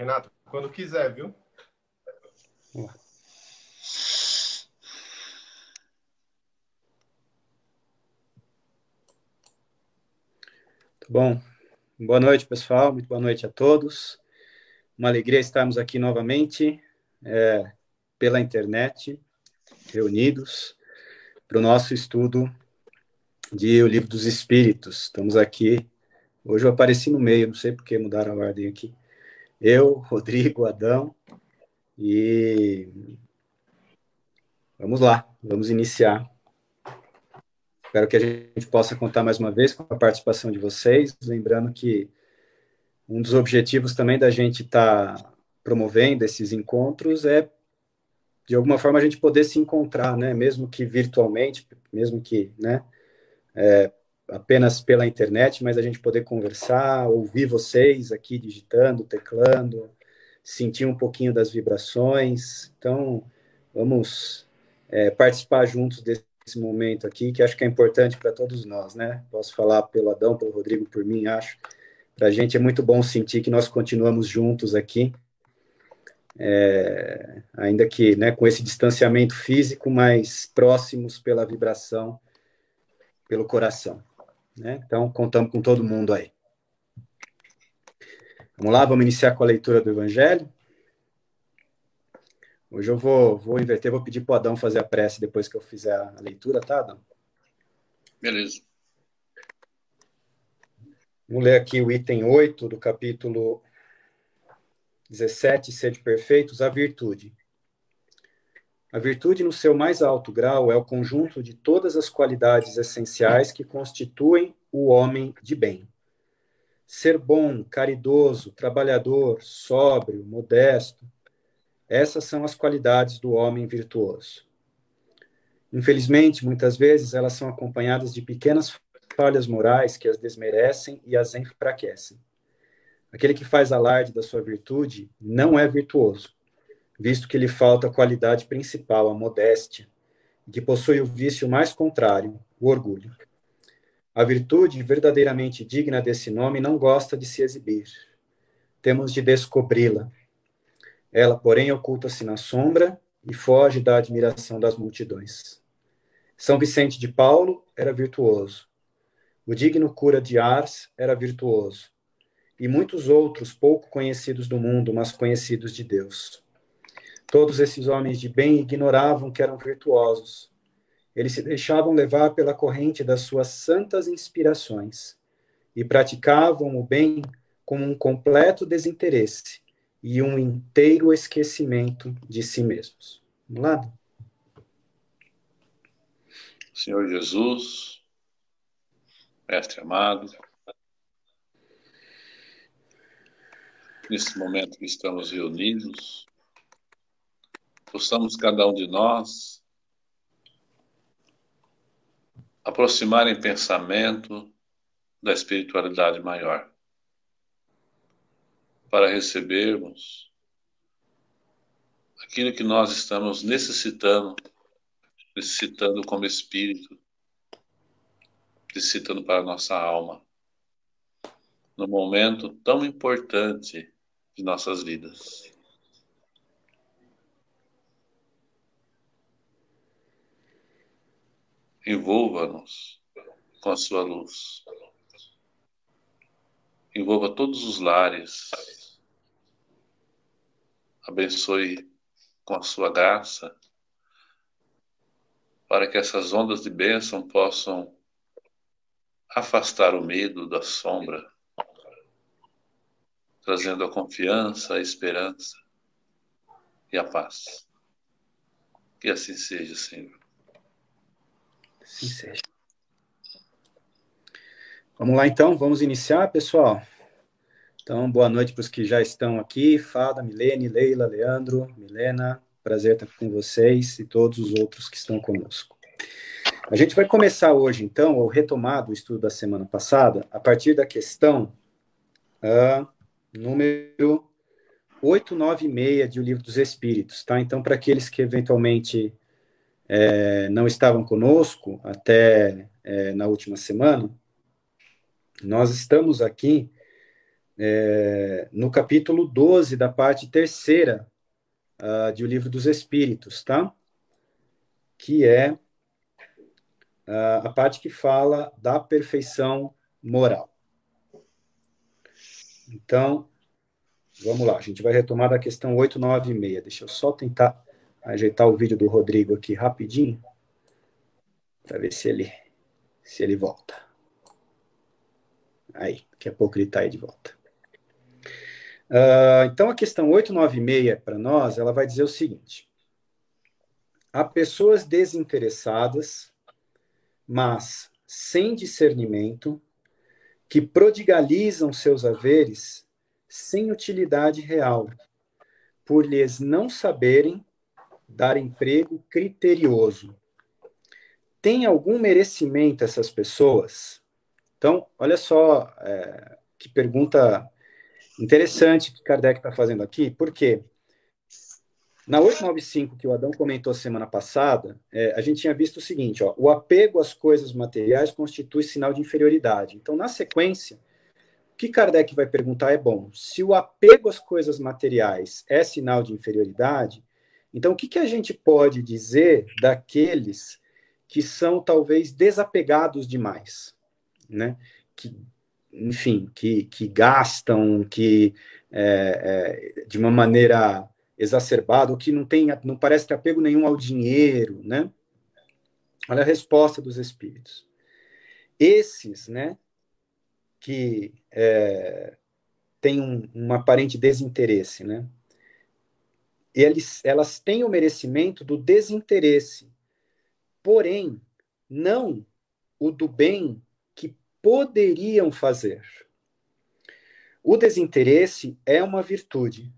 Renato, quando quiser, viu? Vamos lá. Tá bom. Boa noite, pessoal. Muito boa noite a todos. Uma alegria estarmos aqui novamente, pela internet, reunidos, para o nosso estudo de O Livro dos Espíritos. Estamos aqui. Hoje eu apareci no meio, não sei por que mudaram a ordem aqui. Eu, Rodrigo, Adão, e vamos lá, vamos iniciar. Espero que a gente possa contar mais uma vez com a participação de vocês, lembrando que um dos objetivos também da gente estar promovendo esses encontros é, de alguma forma, a gente poder se encontrar, né? Mesmo que virtualmente, mesmo que, né, apenas pela internet, mas a gente poder conversar, ouvir vocês aqui digitando, teclando, sentir um pouquinho das vibrações. Então, vamos participar juntos desse momento aqui, que acho que é importante para todos nós, né? Posso falar pelo Adão, pelo Rodrigo, por mim, acho. Para a gente é muito bom sentir que nós continuamos juntos aqui, ainda que, né, com esse distanciamento físico, mas próximos pela vibração, pelo coração, né? Então, contamos com todo mundo aí. Vamos lá, vamos iniciar com a leitura do Evangelho. Hoje eu vou inverter, vou pedir para o Adão fazer a prece depois que eu fizer a leitura, tá, Adão? Beleza. Vamos ler aqui o item 8 do capítulo 17, Sede Perfeitos, a virtude. A virtude, no seu mais alto grau, é o conjunto de todas as qualidades essenciais que constituem o homem de bem. Ser bom, caridoso, trabalhador, sóbrio, modesto, essas são as qualidades do homem virtuoso. Infelizmente, muitas vezes elas são acompanhadas de pequenas falhas morais que as desmerecem e as enfraquecem. Aquele que faz alarde da sua virtude não é virtuoso, visto que lhe falta a qualidade principal, a modéstia, e que possui o vício mais contrário, o orgulho. A virtude verdadeiramente digna desse nome não gosta de se exibir. Temos de descobri-la. Ela, porém, oculta-se na sombra e foge da admiração das multidões. São Vicente de Paulo era virtuoso. O digno cura de Ars era virtuoso. E muitos outros pouco conhecidos do mundo, mas conhecidos de Deus. Todos esses homens de bem ignoravam que eram virtuosos. Eles se deixavam levar pela corrente das suas santas inspirações e praticavam o bem com um completo desinteresse e um inteiro esquecimento de si mesmos. Vamos lá? Senhor Jesus, Mestre amado, nesse momento que estamos reunidos, possamos cada um de nós aproximar em pensamento da espiritualidade maior, para recebermos aquilo que nós estamos necessitando como espírito, necessitando para a nossa alma, num momento tão importante de nossas vidas. Envolva-nos com a sua luz. Envolva todos os lares. Abençoe com a sua graça, para que essas ondas de bênção possam afastar o medo da sombra, trazendo a confiança, a esperança e a paz. Que assim seja, Senhor. Assim seja. Vamos lá, então, vamos iniciar, pessoal. Então, boa noite para os que já estão aqui, Fada, Milene, Leila, Leandro, Milena, prazer estar com vocês e todos os outros que estão conosco. A gente vai começar hoje, então, ou retomar do estudo da semana passada, a partir da questão número 896 de O Livro dos Espíritos, tá? Então, para aqueles que eventualmente não estavam conosco até na última semana, nós estamos aqui no capítulo 12 da parte terceira de O Livro dos Espíritos, tá? Que é a parte que fala da perfeição moral. Então, vamos lá, a gente vai retomar da questão 896. Deixa eu só tentar ajeitar o vídeo do Rodrigo aqui rapidinho, para ver se ele volta. Aí, daqui a pouco ele está aí de volta. Então, a questão 896, para nós, ela vai dizer o seguinte: há pessoas desinteressadas, mas sem discernimento, que prodigalizam seus haveres sem utilidade real, por lhes não saberem dar emprego criterioso. Tem algum merecimento essas pessoas? Então, olha só que pergunta interessante que Kardec está fazendo aqui, porque na 895, que o Adão comentou semana passada, a gente tinha visto o seguinte, ó, o apego às coisas materiais constitui sinal de inferioridade. Então, na sequência, o que Kardec vai perguntar é, bom, se o apego às coisas materiais é sinal de inferioridade, então o que a gente pode dizer daqueles que são talvez desapegados demais, né? Que, enfim, que gastam, que de uma maneira exacerbada, ou que não parece ter apego nenhum ao dinheiro, né? Olha a resposta dos espíritos. Esses, né, que têm um aparente desinteresse, né? Elas têm o merecimento do desinteresse, porém, não o do bem que poderiam fazer. O desinteresse é uma virtude,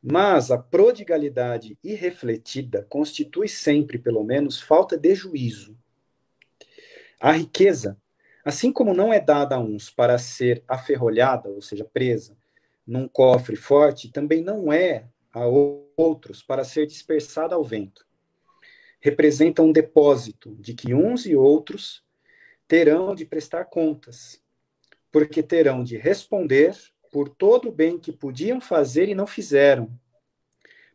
mas a prodigalidade irrefletida constitui sempre, pelo menos, falta de juízo. A riqueza, assim como não é dada a uns para ser aferrolhada, ou seja, presa, num cofre forte, também não é a outros para ser dispersada ao vento. Representa um depósito de que uns e outros terão de prestar contas, porque terão de responder por todo o bem que podiam fazer e não fizeram,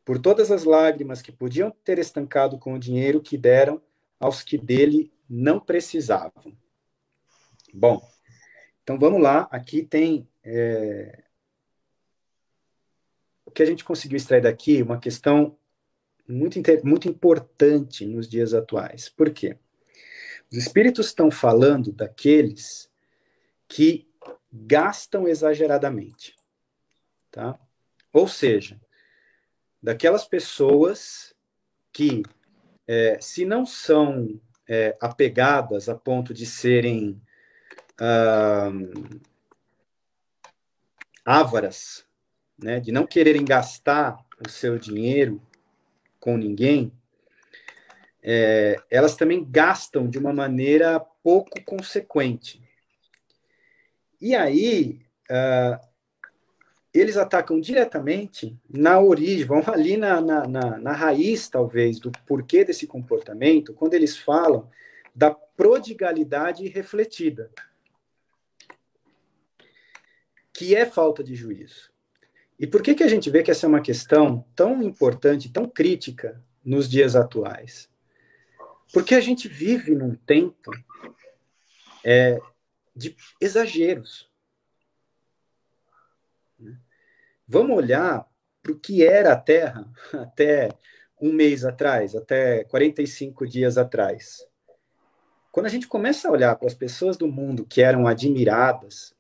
por todas as lágrimas que podiam ter estancado com o dinheiro que deram aos que dele não precisavam. Bom, então vamos lá, aqui tem o que a gente conseguiu extrair daqui, uma questão muito importante nos dias atuais. Por quê? Os espíritos estão falando daqueles que gastam exageradamente, tá? Ou seja, daquelas pessoas que, se não são apegadas a ponto de serem ávaras, né, de não quererem gastar o seu dinheiro com ninguém, elas também gastam de uma maneira pouco consequente. E aí, eles atacam diretamente na origem, vão ali na raiz, talvez, do porquê desse comportamento, quando eles falam da prodigalidade refletida, que é falta de juízo. E por que a gente vê que essa é uma questão tão importante, tão crítica nos dias atuais? Porque a gente vive num tempo de exageros. Vamos olhar para o que era a Terra até um mês atrás, até 45 dias atrás. Quando a gente começa a olhar para as pessoas do mundo que eram admiradas,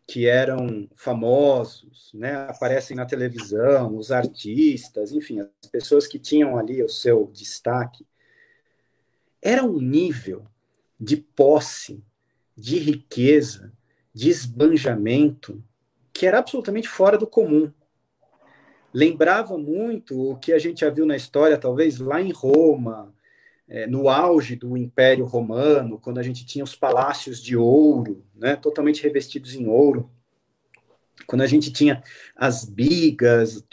que eram famosos, né, aparecem na televisão, os artistas, enfim, as pessoas que tinham ali o seu destaque, era um nível de posse, de riqueza, de esbanjamento, que era absolutamente fora do comum. Lembrava muito o que a gente já viu na história, talvez lá em Roma, no auge do Império Romano, quando a gente tinha os palácios de ouro, né, totalmente revestidos em ouro, quando a gente tinha as bigas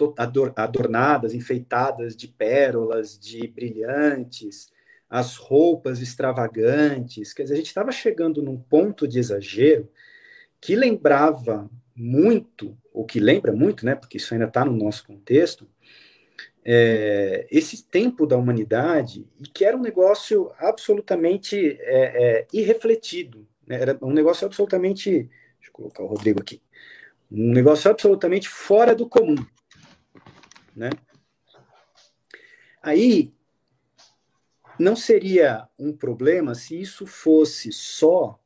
adornadas, enfeitadas de pérolas, de brilhantes, as roupas extravagantes, quer dizer, a gente estava chegando num ponto de exagero que lembrava muito, ou que lembra muito, né, porque isso ainda está no nosso contexto, esse tempo da humanidade, e que era um negócio absolutamente irrefletido, né? Era um negócio absolutamente, deixa eu colocar o Rodrigo aqui, um negócio absolutamente fora do comum, né? Aí, não seria um problema se isso fosse só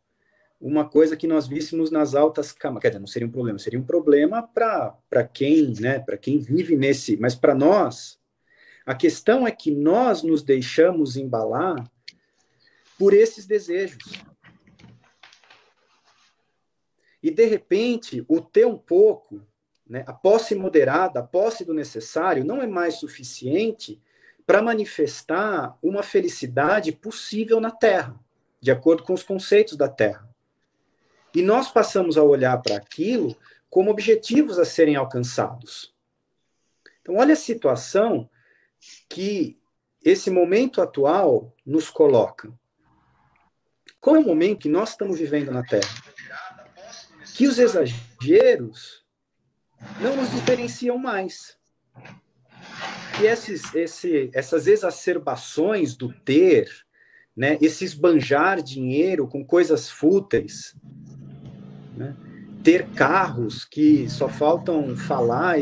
uma coisa que nós víssemos nas altas camadas. Quer dizer, não seria um problema, seria um problema para quem, né, para quem vive nesse, mas para nós, a questão é que nós nos deixamos embalar por esses desejos. E, de repente, o ter um pouco, né, a posse moderada, a posse do necessário, não é mais suficiente para manifestar uma felicidade possível na Terra, de acordo com os conceitos da Terra. E nós passamos a olhar para aquilo como objetivos a serem alcançados. Então, olha a situação que esse momento atual nos coloca. Qual é o momento que nós estamos vivendo na Terra? Que os exageros não nos diferenciam mais. Que essas exacerbações do ter, né, esse esbanjar dinheiro com coisas fúteis, né, ter carros que só faltam falar,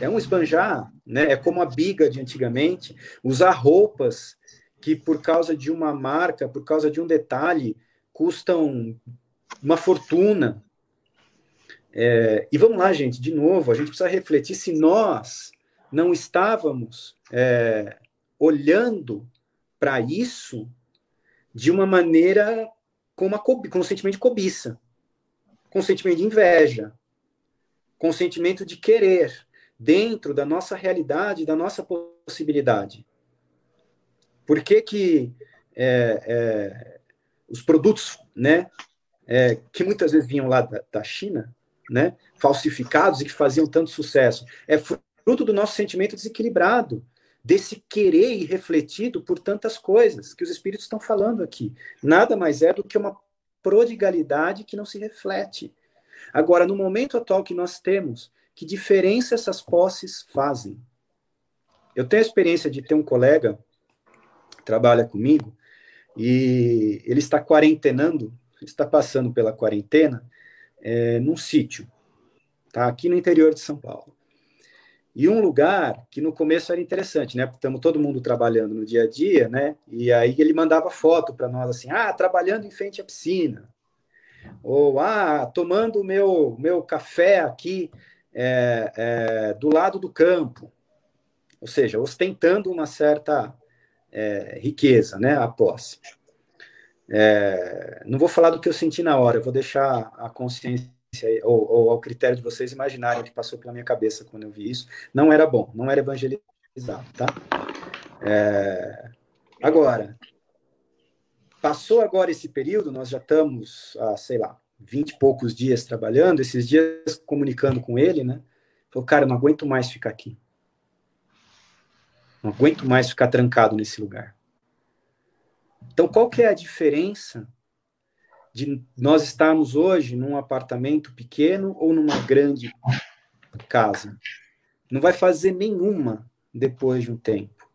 é um esbanjar, né, é como a biga de antigamente, usar roupas que por causa de uma marca, por causa de um detalhe, custam uma fortuna. E vamos lá, gente, de novo, a gente precisa refletir se nós não estávamos olhando para isso de uma maneira com um sentimento de cobiça, com um sentimento de inveja, com um sentimento de querer, dentro da nossa realidade, da nossa possibilidade. Por que os produtos, né, que muitas vezes vinham lá da China, né, falsificados e que faziam tanto sucesso, é fruto do nosso sentimento desequilibrado, desse querer irrefletido por tantas coisas que os espíritos estão falando aqui. Nada mais é do que uma prodigalidade que não se reflete. Agora, no momento atual que nós temos, que diferença essas posses fazem? Eu tenho a experiência de ter um colega que trabalha comigo e ele está quarentenando, está passando pela quarentena num sítio, tá? Aqui no interior de São Paulo. E um lugar que no começo era interessante, né? Porque estamos todo mundo trabalhando no dia a dia, né? E aí ele mandava foto para nós assim, trabalhando em frente à piscina. Ou, tomando o meu café aqui do lado do campo. Ou seja, ostentando uma certa riqueza, né? A posse. Não vou falar do que eu senti na hora, eu vou deixar a consciência ou ao critério de vocês imaginarem o que passou pela minha cabeça quando eu vi isso. Não era bom, não era evangelizado, tá? Agora, passou agora esse período, nós já estamos, sei lá, 20 e poucos dias trabalhando, esses dias comunicando com ele, né? Falou, cara, eu não aguento mais ficar aqui. Não aguento mais ficar trancado nesse lugar. Então, qual que é a diferença de nós estarmos hoje num apartamento pequeno ou numa grande casa? Não vai fazer nenhuma depois de um tempo.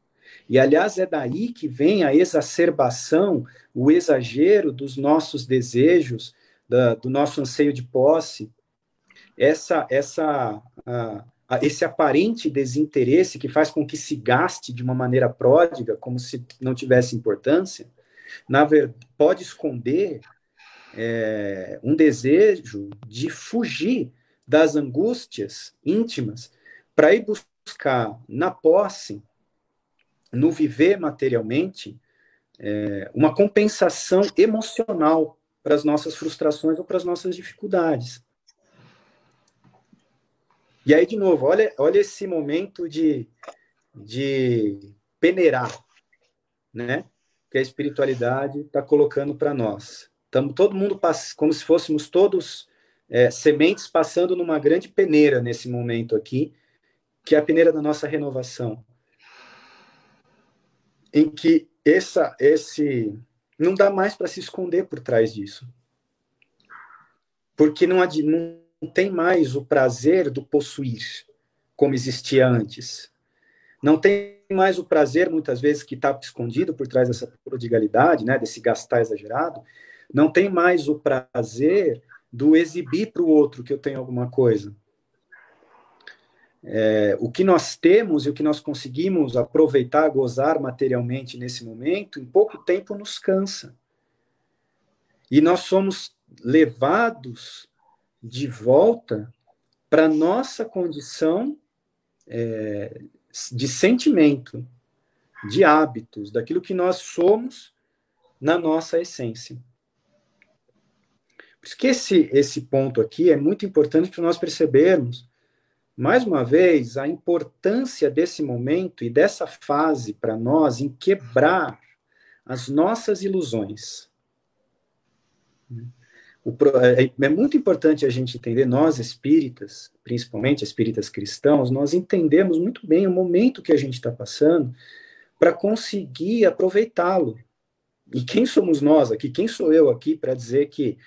E, aliás, é daí que vem a exacerbação, o exagero dos nossos desejos, do nosso anseio de posse, esse aparente desinteresse que faz com que se gaste de uma maneira pródiga, como se não tivesse importância, na verdade, pode esconder um desejo de fugir das angústias íntimas para ir buscar na posse, no viver materialmente, uma compensação emocional para as nossas frustrações ou para as nossas dificuldades. E aí, de novo, olha esse momento de peneirar, né? Que a espiritualidade está colocando para nós. Estamos todo mundo como se fôssemos todos sementes passando numa grande peneira nesse momento aqui, que é a peneira da nossa renovação, em que esse não dá mais para se esconder por trás disso. Porque não tem mais o prazer do possuir, como existia antes. Não tem mais o prazer, muitas vezes, que está escondido por trás dessa prodigalidade, né, desse gastar exagerado. Não tem mais o prazer do exibir para o outro que eu tenho alguma coisa. O que nós temos e o que nós conseguimos aproveitar, gozar materialmente nesse momento, em pouco tempo nos cansa. E nós somos levados de volta para a nossa condição de sentimento, de hábitos, daquilo que nós somos na nossa essência. Por isso que esse ponto aqui é muito importante para nós percebermos, mais uma vez, a importância desse momento e dessa fase para nós em quebrar as nossas ilusões. É muito importante a gente entender, nós espíritas, principalmente espíritas cristãos, nós entendemos muito bem o momento que a gente está passando para conseguir aproveitá-lo. E quem somos nós aqui? Quem sou eu aqui para dizer que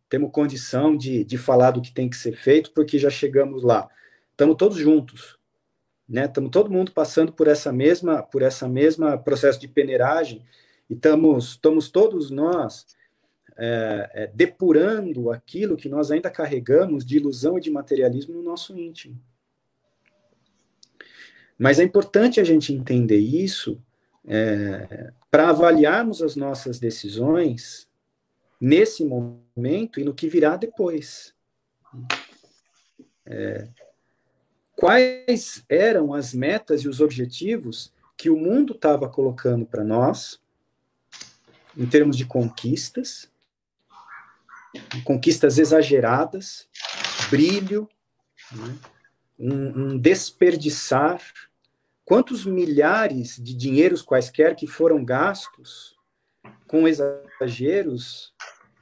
temos condição de falar do que tem que ser feito porque já chegamos lá? Estamos todos juntos, né? Estamos todo mundo passando por essa mesma processo de peneiragem e estamos todos nós depurando aquilo que nós ainda carregamos de ilusão e de materialismo no nosso íntimo. Mas é importante a gente entender isso para avaliarmos as nossas decisões nesse momento e no que virá depois. Quais eram as metas e os objetivos que o mundo estava colocando para nós, em termos de conquistas exageradas, brilho, né? um desperdiçar. Quantos milhares de dinheiros quaisquer que foram gastos com exageros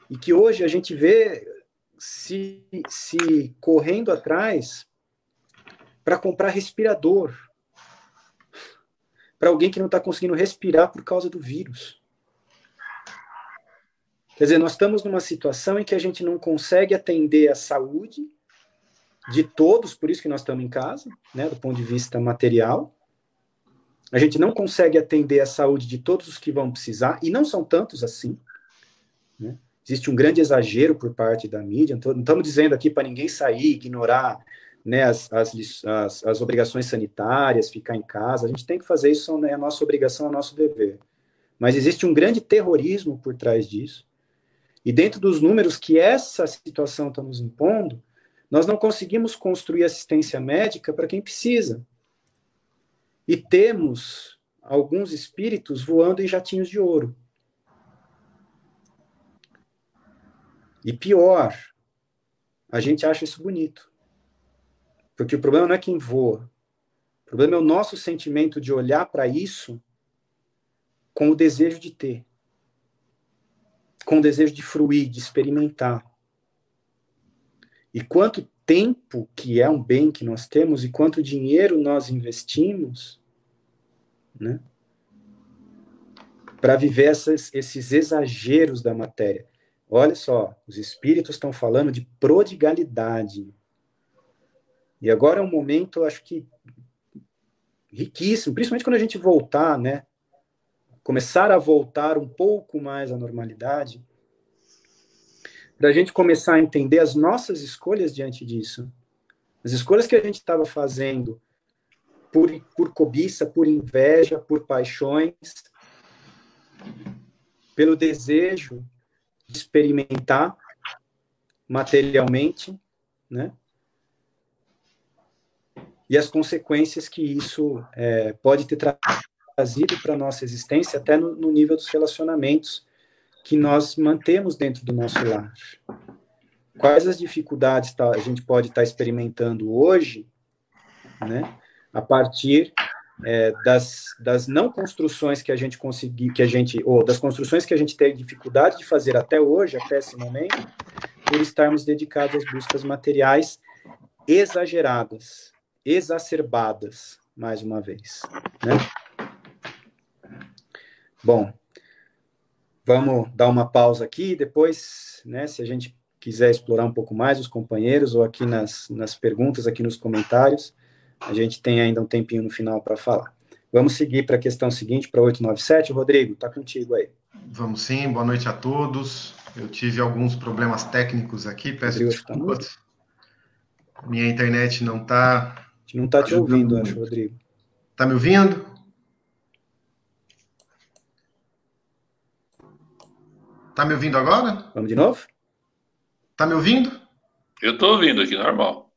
e que hoje a gente vê se correndo atrás para comprar respirador para alguém que não está conseguindo respirar por causa do vírus. Quer dizer, nós estamos numa situação em que a gente não consegue atender a saúde de todos, por isso que nós estamos em casa, né, do ponto de vista material. A gente não consegue atender a saúde de todos os que vão precisar, e não são tantos assim. Né? Existe um grande exagero por parte da mídia. Não estamos dizendo aqui para ninguém sair, ignorar, né, as obrigações sanitárias, ficar em casa. A gente tem que fazer isso, né, é a nossa obrigação, é o nosso dever. Mas existe um grande terrorismo por trás disso. E dentro dos números que essa situação está nos impondo, nós não conseguimos construir assistência médica para quem precisa. E temos alguns espíritos voando em jatinhos de ouro. E pior, a gente acha isso bonito. Porque o problema não é quem voa. O problema é o nosso sentimento de olhar para isso com o desejo de ter. Com o desejo de fruir, de experimentar. E quanto tempo que é um bem que nós temos e quanto dinheiro nós investimos, né, para viver esses exageros da matéria. Olha só, os espíritos estão falando de prodigalidade. E agora é um momento, acho que, riquíssimo, principalmente quando a gente voltar, né, começar a voltar um pouco mais à normalidade, para a gente começar a entender as nossas escolhas diante disso. As escolhas que a gente estava fazendo por cobiça, por inveja, por paixões, pelo desejo de experimentar materialmente, né? E as consequências que isso pode ter trazido para a nossa existência, até no nível dos relacionamentos que nós mantemos dentro do nosso lar. Quais as dificuldades a gente pode estar experimentando hoje, né, a partir das não construções que a gente conseguiu, ou das construções que a gente teve dificuldade de fazer até hoje, até esse momento, por estarmos dedicados às buscas materiais exageradas, exacerbadas, mais uma vez, né? Bom, vamos dar uma pausa aqui, depois, né, se a gente quiser explorar um pouco mais, os companheiros, ou aqui nas perguntas, aqui nos comentários, a gente tem ainda um tempinho no final para falar. Vamos seguir para a questão seguinte, para 897. Rodrigo, está contigo aí. Vamos sim, boa noite a todos. Eu tive alguns problemas técnicos aqui, peço desculpas. Minha internet não está... A gente não está te ouvindo, acho, Rodrigo. Está me ouvindo? Está me ouvindo agora? Vamos de novo? Está me ouvindo? Eu estou ouvindo aqui, normal.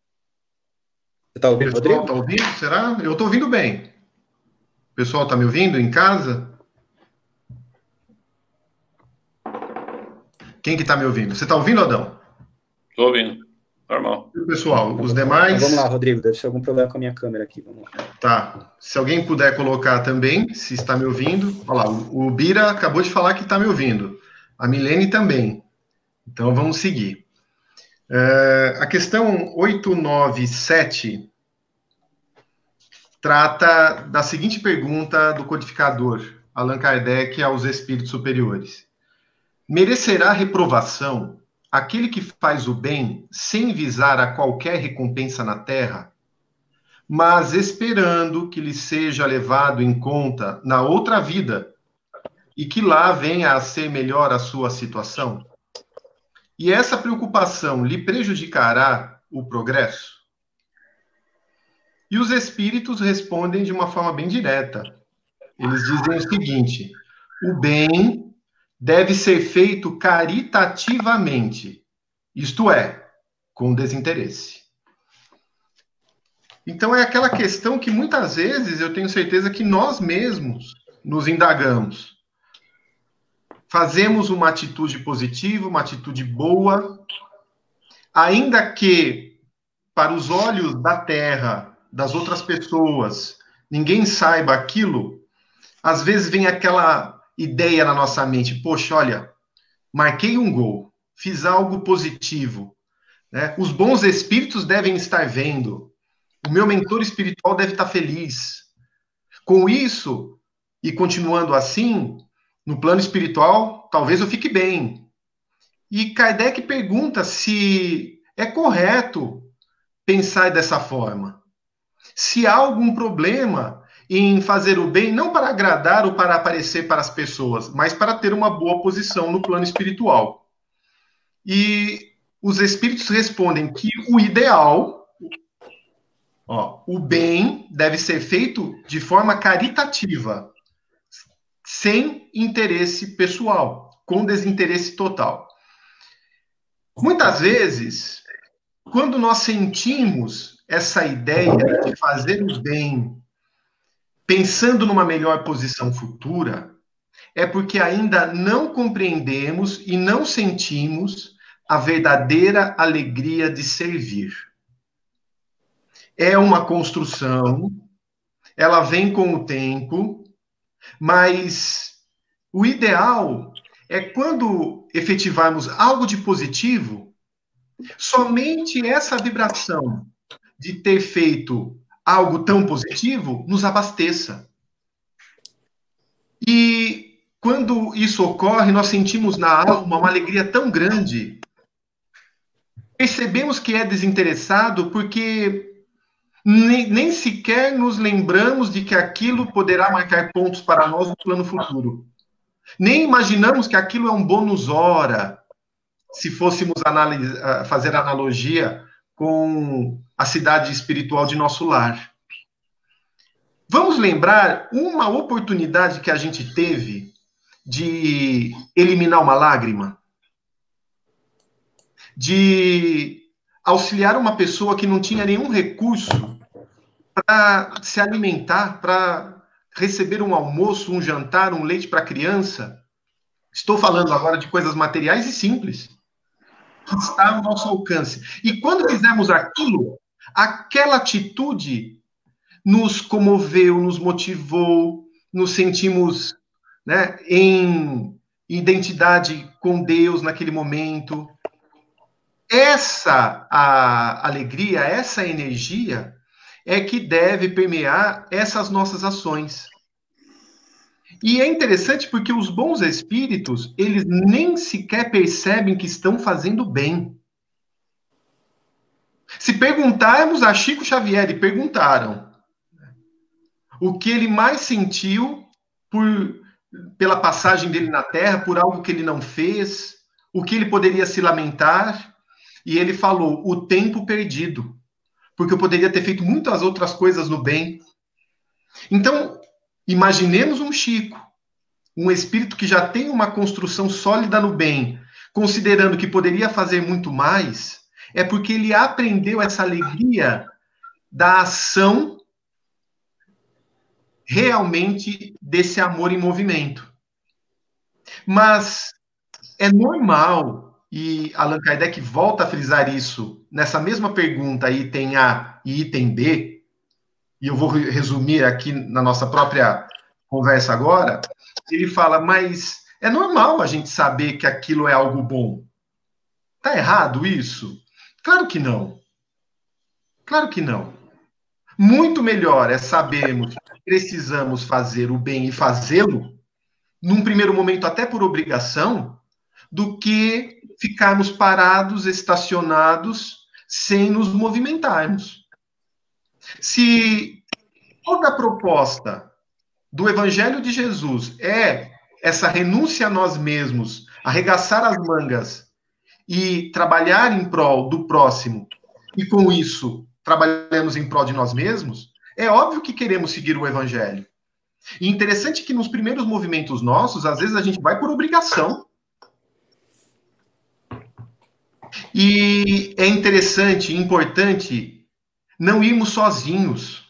Você está ouvindo, Rodrigo? Está ouvindo? Será? Eu estou ouvindo bem. O pessoal está me ouvindo em casa? Quem que está me ouvindo? Você está ouvindo, Adão? Estou ouvindo. Normal. E o pessoal, os demais... Então, vamos lá, Rodrigo. Deve ser algum problema com a minha câmera aqui. Vamos lá. Tá. Se alguém puder colocar também, se está me ouvindo. Olha lá, o Bira acabou de falar que está me ouvindo. A Milene também. Então, vamos seguir. A questão 897 trata da seguinte pergunta do codificador Allan Kardec aos espíritos superiores. Merecerá reprovação aquele que faz o bem sem visar a qualquer recompensa na terra, mas esperando que lhe seja levado em conta na outra vida e que lá venha a ser melhor a sua situação? E essa preocupação lhe prejudicará o progresso? E os espíritos respondem de uma forma bem direta. Eles dizem o seguinte: o bem deve ser feito caritativamente, isto é, com desinteresse. Então é aquela questão que muitas vezes eu tenho certeza que nós mesmos nos indagamos. Fazemos uma atitude positiva, uma atitude boa, ainda que para os olhos da terra, das outras pessoas, ninguém saiba aquilo, às vezes vem aquela ideia na nossa mente: poxa, olha, marquei um gol, fiz algo positivo, né? Os bons espíritos devem estar vendo, o meu mentor espiritual deve estar feliz. Com isso, e continuando assim, no plano espiritual, talvez eu fique bem. E Kardec pergunta se é correto pensar dessa forma. Se há algum problema em fazer o bem, não para agradar ou para aparecer para as pessoas, mas para ter uma boa posição no plano espiritual. E os espíritos respondem que o ideal, o bem deve ser feito de forma caritativa, sem interesse pessoal, com desinteresse total. Muitas vezes, quando nós sentimos essa ideia de fazer o bem, pensando numa melhor posição futura, é porque ainda não compreendemos e não sentimos a verdadeira alegria de servir. É uma construção, ela vem com o tempo, mas o ideal é quando efetivarmos algo de positivo, somente essa vibração de ter feito algo tão positivo nos abasteça. E quando isso ocorre, nós sentimos na alma uma alegria tão grande. Percebemos que é desinteressado porque nem sequer nos lembramos de que aquilo poderá marcar pontos para nós no plano futuro. Nem imaginamos que aquilo é um bônus hora, se fôssemos fazer analogia com a cidade espiritual de nosso lar. Vamos lembrar uma oportunidade que a gente teve de eliminar uma lágrima? De auxiliar uma pessoa que não tinha nenhum recurso para se alimentar, para receber um almoço, um jantar, um leite para a criança. Estou falando agora de coisas materiais e simples, que está ao nosso alcance. E quando fizemos aquilo, aquela atitude nos comoveu, nos motivou, nos sentimos, né, em identidade com Deus naquele momento. Essa a alegria, essa energia é que deve permear essas nossas ações. E é interessante porque os bons espíritos, eles nem sequer percebem que estão fazendo bem. Se perguntarmos a Chico Xavier, e perguntaram o que ele mais sentiu pela passagem dele na Terra, por algo que ele não fez, o que ele poderia se lamentar, e ele falou, o tempo perdido, porque eu poderia ter feito muitas outras coisas no bem. Então, imaginemos um Chico, um espírito que já tem uma construção sólida no bem, considerando que poderia fazer muito mais, é porque ele aprendeu essa alegria da ação realmente desse amor em movimento. Mas é normal, e Allan Kardec volta a frisar isso nessa mesma pergunta, item A e item B, e eu vou resumir aqui na nossa própria conversa agora, ele fala, mas é normal a gente saber que aquilo é algo bom. Tá errado isso? Claro que não. Claro que não. Muito melhor é sabermos que precisamos fazer o bem e fazê-lo, num primeiro momento até por obrigação, do que ficarmos parados, estacionados, sem nos movimentarmos. Se toda a proposta do Evangelho de Jesus é essa renúncia a nós mesmos, arregaçar as mangas e trabalhar em prol do próximo, e com isso trabalhamos em prol de nós mesmos, é óbvio que queremos seguir o Evangelho. E interessante que nos primeiros movimentos nossos, às vezes a gente vai por obrigação. E é interessante, importante, não irmos sozinhos.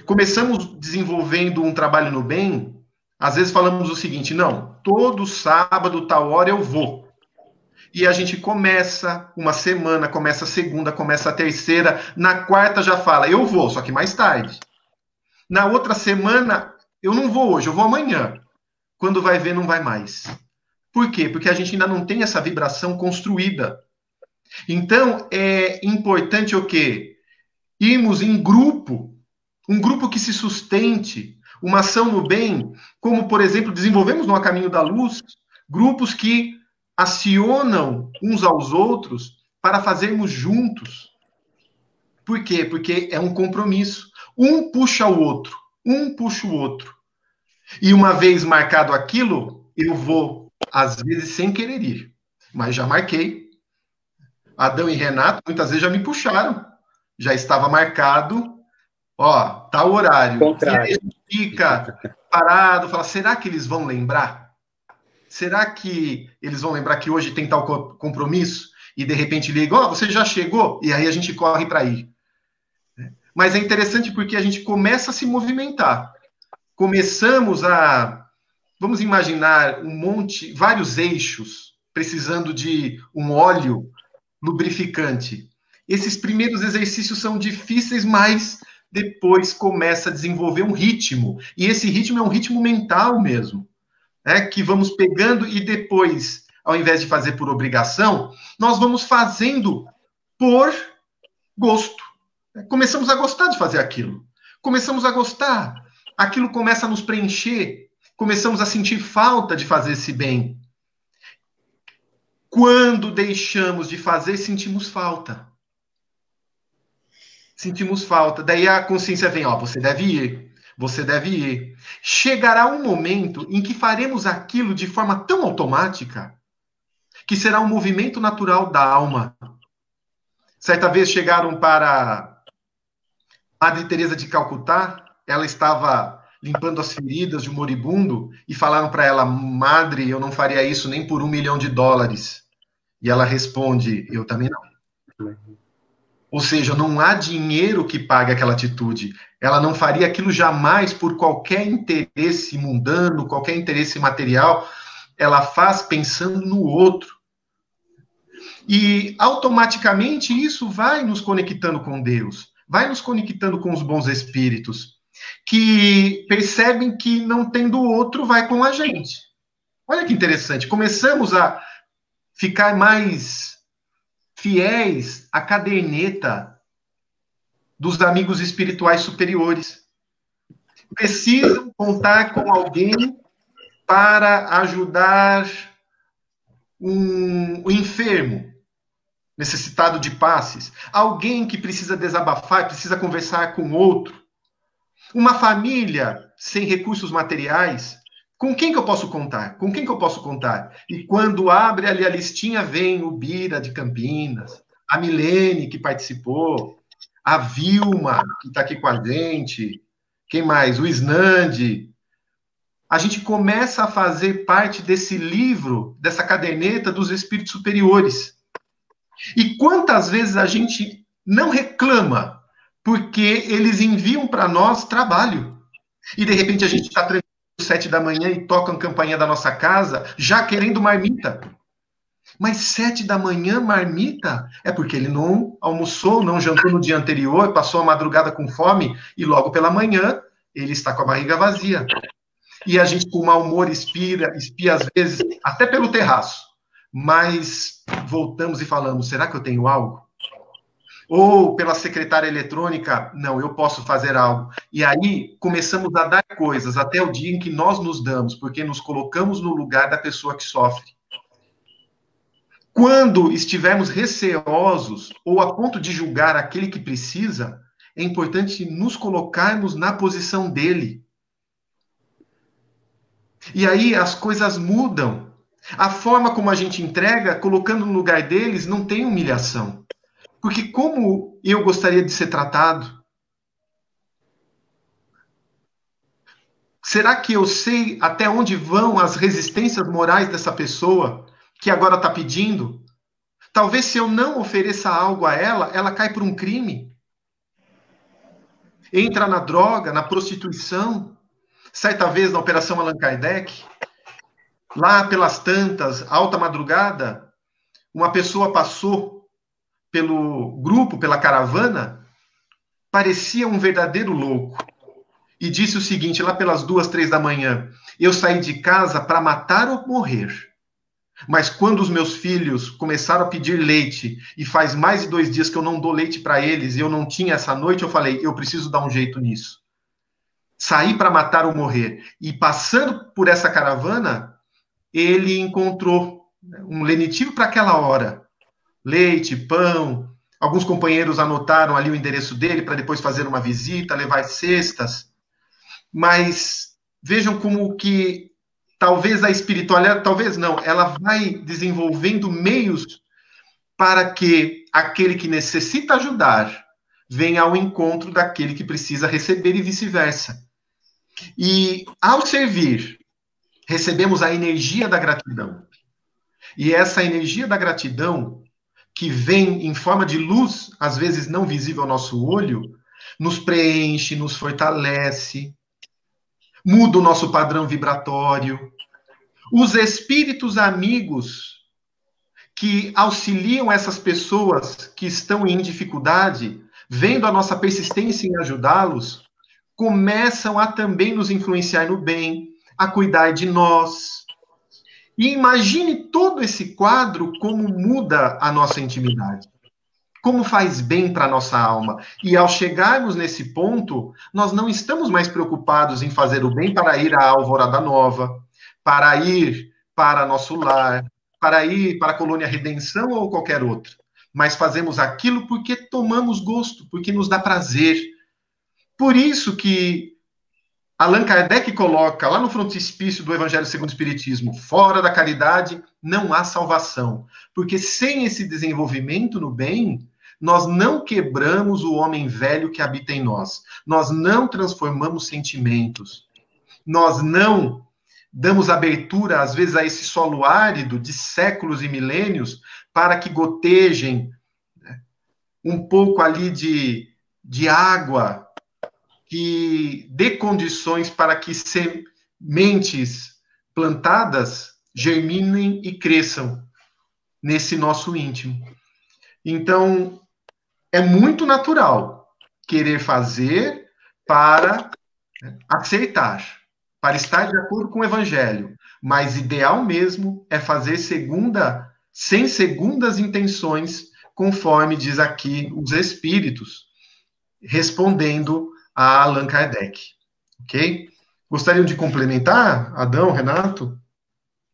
Começamos desenvolvendo um trabalho no bem, às vezes falamos o seguinte, não, todo sábado, tal hora eu vou. E a gente começa uma semana, começa a segunda, começa a terceira, na quarta já fala, eu vou, só que mais tarde. Na outra semana, eu não vou hoje, eu vou amanhã. Quando vai ver, não vai mais. Por quê? Porque a gente ainda não tem essa vibração construída. Então, é importante o quê? Irmos em grupo, um grupo que se sustente, uma ação no bem, como, por exemplo, desenvolvemos no A Caminho da Luz, grupos que acionam uns aos outros para fazermos juntos. Por quê? Porque é um compromisso. Um puxa o outro, um puxa o outro. E uma vez marcado aquilo, eu vou, às vezes, sem querer ir. Mas já marquei. Adão e Renato, muitas vezes, já me puxaram. Já estava marcado, ó, tá o horário. Contrário. E aí a gente fica parado, fala, será que eles vão lembrar? Será que eles vão lembrar que hoje tem tal compromisso? E, de repente, liga, ó, você já chegou? E aí a gente corre para ir. Mas é interessante porque a gente começa a se movimentar. Começamos a, vamos imaginar, vários eixos, precisando de um óleo lubrificante. Esses primeiros exercícios são difíceis, mas depois começa a desenvolver um ritmo. E esse ritmo é um ritmo mental mesmo, né? Que vamos pegando e depois, ao invés de fazer por obrigação, nós vamos fazendo por gosto. Começamos a gostar de fazer aquilo. Começamos a gostar. Aquilo começa a nos preencher. Começamos a sentir falta de fazer esse bem. Quando deixamos de fazer, sentimos falta. Sentimos falta. Daí a consciência vem, ó, você deve ir. Você deve ir. Chegará um momento em que faremos aquilo de forma tão automática que será um movimento natural da alma. Certa vez chegaram para Madre Teresa de Calcutá, ela estava limpando as feridas de um moribundo e falaram para ela, Madre, eu não faria isso nem por $1 milhão. E ela responde, eu também não. Ou seja, não há dinheiro que pague aquela atitude. Ela não faria aquilo jamais por qualquer interesse mundano, qualquer interesse material. Ela faz pensando no outro. E automaticamente isso vai nos conectando com Deus. Vai nos conectando com os bons espíritos, que percebem que não tendo outro, vai com a gente. Olha que interessante. Começamos a ficar mais fiéis à caderneta dos amigos espirituais superiores. precisam contar com alguém para ajudar um enfermo, necessitado de passes, alguém que precisa desabafar, precisa conversar com outro, uma família sem recursos materiais. Com quem que eu posso contar? Com quem que eu posso contar? E quando abre ali a listinha, vem o Bira de Campinas, a Milene, que participou, a Vilma, que está aqui com a gente, quem mais? O Isnandi. A gente começa a fazer parte desse livro, dessa caderneta dos espíritos superiores. E quantas vezes a gente não reclama, porque eles enviam para nós trabalho. E de repente a gente está tranquilo às 7 da manhã e toca a campainha da nossa casa, já querendo marmita. Mas 7 da manhã, marmita, é porque ele não almoçou, não jantou no dia anterior, passou a madrugada com fome, e logo pela manhã ele está com a barriga vazia. E a gente, com mau humor, espia às vezes, até pelo terraço. Mas voltamos e falamos, será que eu tenho algo? Ou pela secretária eletrônica, não, eu posso fazer algo. E aí começamos a dar coisas até o dia em que nós nos damos, porque nos colocamos no lugar da pessoa que sofre. Quando estivermos receosos ou a ponto de julgar aquele que precisa, é importante nos colocarmos na posição dele. E aí as coisas mudam. A forma como a gente entrega, colocando no lugar deles, não tem humilhação. Porque como eu gostaria de ser tratado? Será que eu sei até onde vão as resistências morais dessa pessoa que agora está pedindo? Talvez se eu não ofereça algo a ela, ela cai por um crime. Entra na droga, na prostituição. Certa vez, na Operação Allan Kardec, lá pelas tantas, alta madrugada, uma pessoa passou pelo grupo, pela caravana, parecia um verdadeiro louco. E disse o seguinte, lá pelas 2, 3 da manhã, eu saí de casa para matar ou morrer. Mas quando os meus filhos começaram a pedir leite, e faz mais de 2 dias que eu não dou leite para eles, e eu não tinha essa noite, eu falei, eu preciso dar um jeito nisso. Saí para matar ou morrer. E passando por essa caravana, ele encontrou um lenitivo para aquela hora. Leite, pão. Alguns companheiros anotaram ali o endereço dele para depois fazer uma visita, levar cestas. Mas vejam como que talvez a espiritualidade, talvez não, ela vai desenvolvendo meios para que aquele que necessita ajudar venha ao encontro daquele que precisa receber e vice-versa. E ao servir, recebemos a energia da gratidão. E essa energia da gratidão, que vem em forma de luz, às vezes não visível ao nosso olho, nos preenche, nos fortalece, muda o nosso padrão vibratório. Os espíritos amigos que auxiliam essas pessoas que estão em dificuldade, vendo a nossa persistência em ajudá-los, começam a também nos influenciar no bem, a cuidar de nós. E imagine todo esse quadro, como muda a nossa intimidade. Como faz bem para a nossa alma. E ao chegarmos nesse ponto, nós não estamos mais preocupados em fazer o bem para ir à Alvorada Nova, para ir para nosso lar, para ir para a Colônia Redenção ou qualquer outra. Mas fazemos aquilo porque tomamos gosto, porque nos dá prazer. Por isso que Allan Kardec coloca lá no frontispício do Evangelho segundo o Espiritismo, fora da caridade não há salvação. Porque sem esse desenvolvimento no bem, nós não quebramos o homem velho que habita em nós. Nós não transformamos sentimentos. Nós não damos abertura, às vezes, a esse solo árido de séculos e milênios para que gotejem um pouco ali de água que dê condições para que sementes plantadas germinem e cresçam nesse nosso íntimo. Então, é muito natural querer fazer para aceitar, para estar de acordo com o Evangelho, mas ideal mesmo é fazer sem segundas intenções, conforme diz aqui os Espíritos, respondendo a Allan Kardec. Ok? Gostariam de complementar, Adão, Renato?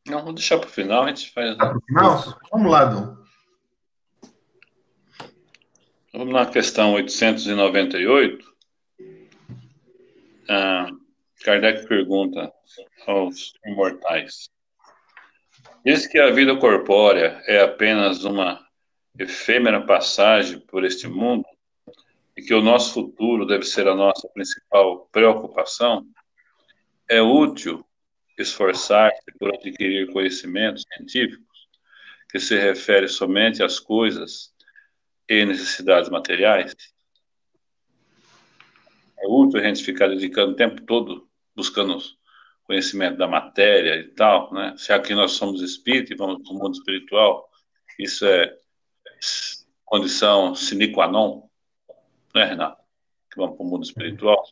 Não, vamos deixar para o final, a gente faz. Tá pro final? Isso. Vamos lá, Adão. Vamos na questão 898. Kardec pergunta aos imortais: diz que a vida corpórea é apenas uma efêmera passagem por este mundo e que o nosso futuro deve ser a nossa principal preocupação? É útil esforçar-se por adquirir conhecimentos científicos que se refere somente às coisas e necessidades materiais? É útil a gente ficar dedicando o tempo todo buscando conhecimento da matéria e tal, né? Se aqui nós somos espírita e vamos para o mundo espiritual, isso é condição sine qua non, né, Renato? Que vamos para o mundo espiritual.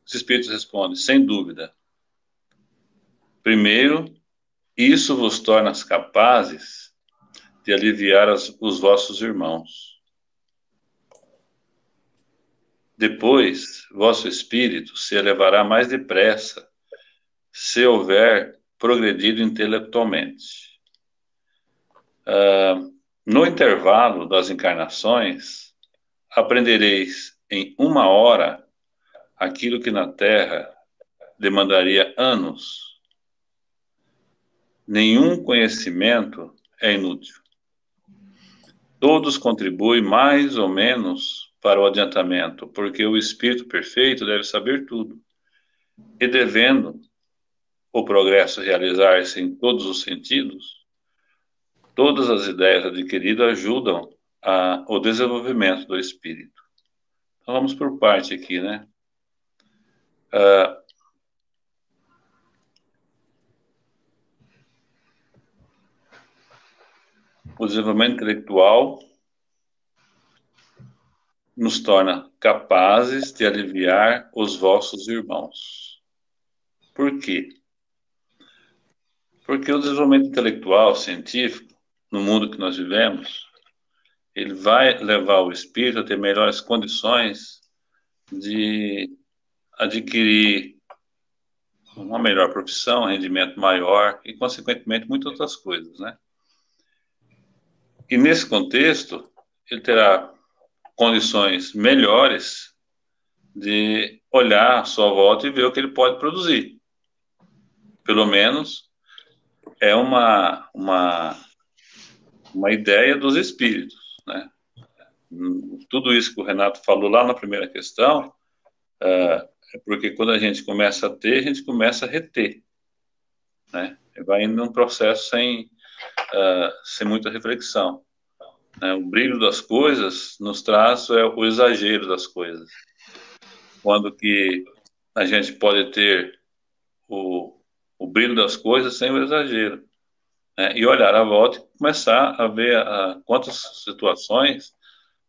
Os espíritos respondem, sem dúvida. Primeiro, isso vos torna capazes de aliviar os vossos irmãos. Depois, vosso espírito se elevará mais depressa, se houver progredido intelectualmente. No intervalo das encarnações, aprendereis em 1 hora aquilo que na Terra demandaria anos. Nenhum conhecimento é inútil. Todos contribuem mais ou menos para o adiantamento, porque o espírito perfeito deve saber tudo. E devendo o progresso realizar-se em todos os sentidos, todas as ideias adquiridas ajudam ao desenvolvimento do espírito. Então vamos por parte aqui, né? O desenvolvimento intelectual nos torna capazes de aliviar os vossos irmãos. Por quê? Porque o desenvolvimento intelectual, científico, no mundo que nós vivemos, ele vai levar o espírito a ter melhores condições de adquirir uma melhor profissão, um rendimento maior e, consequentemente, muitas outras coisas, né? E, nesse contexto, ele terá condições melhores de olhar à sua volta e ver o que ele pode produzir. Pelo menos é uma ideia dos espíritos, né? Tudo isso que o Renato falou lá na primeira questão é porque quando a gente começa a ter, a gente começa a reter, né? Vai indo num processo sem muita reflexão, né? O brilho das coisas nos traz o exagero das coisas. Quando que a gente pode ter o brilho das coisas sem o exagero, né? E olhar à volta e começar a ver quantas situações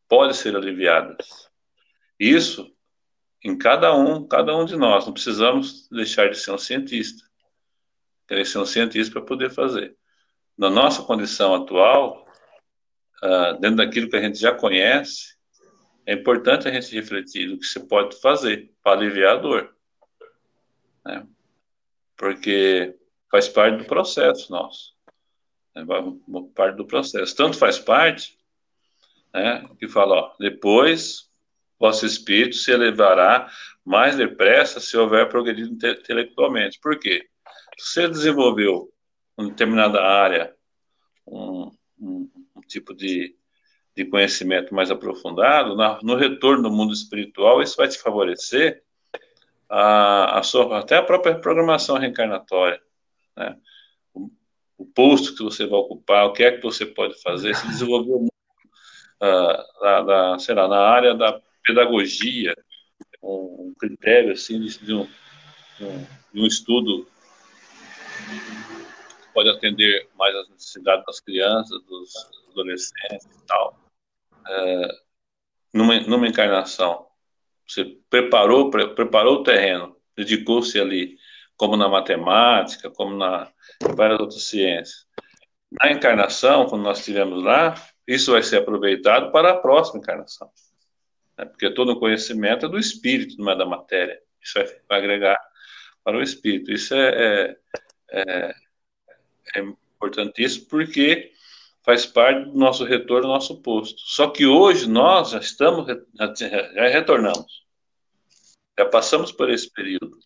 podem ser aliviadas. Isso em cada um de nós. Não precisamos deixar de ser um cientista. Querer ser um cientista para poder fazer. Na nossa condição atual, dentro daquilo que a gente já conhece, é importante a gente refletir no que você pode fazer para aliviar a dor, né? Porque faz parte do processo nosso, né? Parte do processo. Tanto faz parte, né, que fala, ó, depois vosso espírito se elevará mais depressa se houver progredido intelectualmente. Por quê? Se você desenvolveu em determinada área um tipo de conhecimento mais aprofundado, no retorno do mundo espiritual, isso vai te favorecer até a própria programação reencarnatória, né? O posto que você vai ocupar, o que é que você pode fazer, se desenvolveu muito, sei lá, na área da pedagogia, um critério assim de um estudo que pode atender mais as necessidades das crianças, dos adolescentes e tal. Numa encarnação, você preparou o terreno, dedicou-se ali, como na matemática, como em várias outras ciências. Na encarnação, quando nós estivermos lá, isso vai ser aproveitado para a próxima encarnação. né? Porque todo conhecimento é do espírito, não é da matéria. Isso vai agregar para o espírito. Isso é importantíssimo porque faz parte do nosso retorno ao nosso posto. Só que hoje nós já estamos, já retornamos, já passamos por esse período,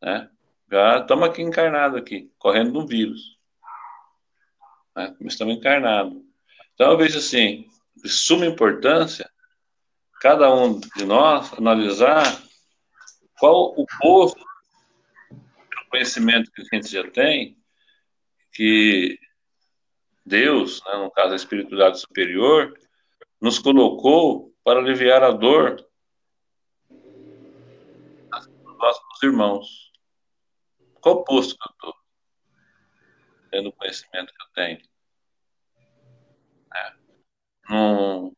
né? Já estamos aqui encarnados aqui, correndo de um vírus, né? Estamos encarnados. Então eu vejo assim, de suma importância, cada um de nós analisar qual o posto, o conhecimento que a gente já tem, que Deus, né, no caso a espiritualidade superior, nos colocou para aliviar a dor dos nossos irmãos. Qual posto que eu estou? Tendo o conhecimento que eu tenho. Né? Não...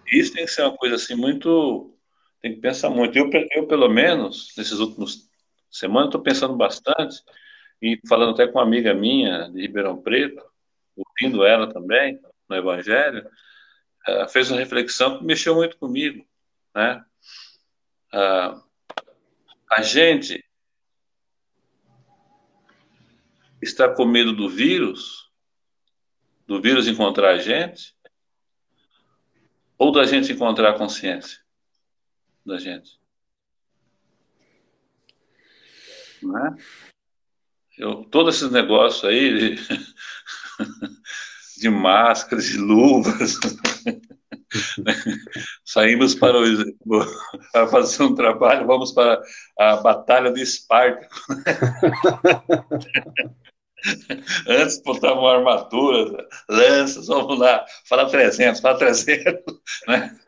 Isso tem que ser uma coisa assim muito... Tem que pensar muito. Eu pelo menos, nesses últimos semanas, estou pensando bastante e falando até com uma amiga minha de Ribeirão Preto, ouvindo ela também no Evangelho, ela fez uma reflexão que mexeu muito comigo, né? A gente está com medo do vírus encontrar a gente, ou da gente encontrar a consciência da gente, né? Todos esses negócios aí de máscaras, de luvas, saímos para fazer um trabalho, vamos para a Batalha de Espartaco. Antes botavam armaduras, lanças, vamos lá, fala 300, né?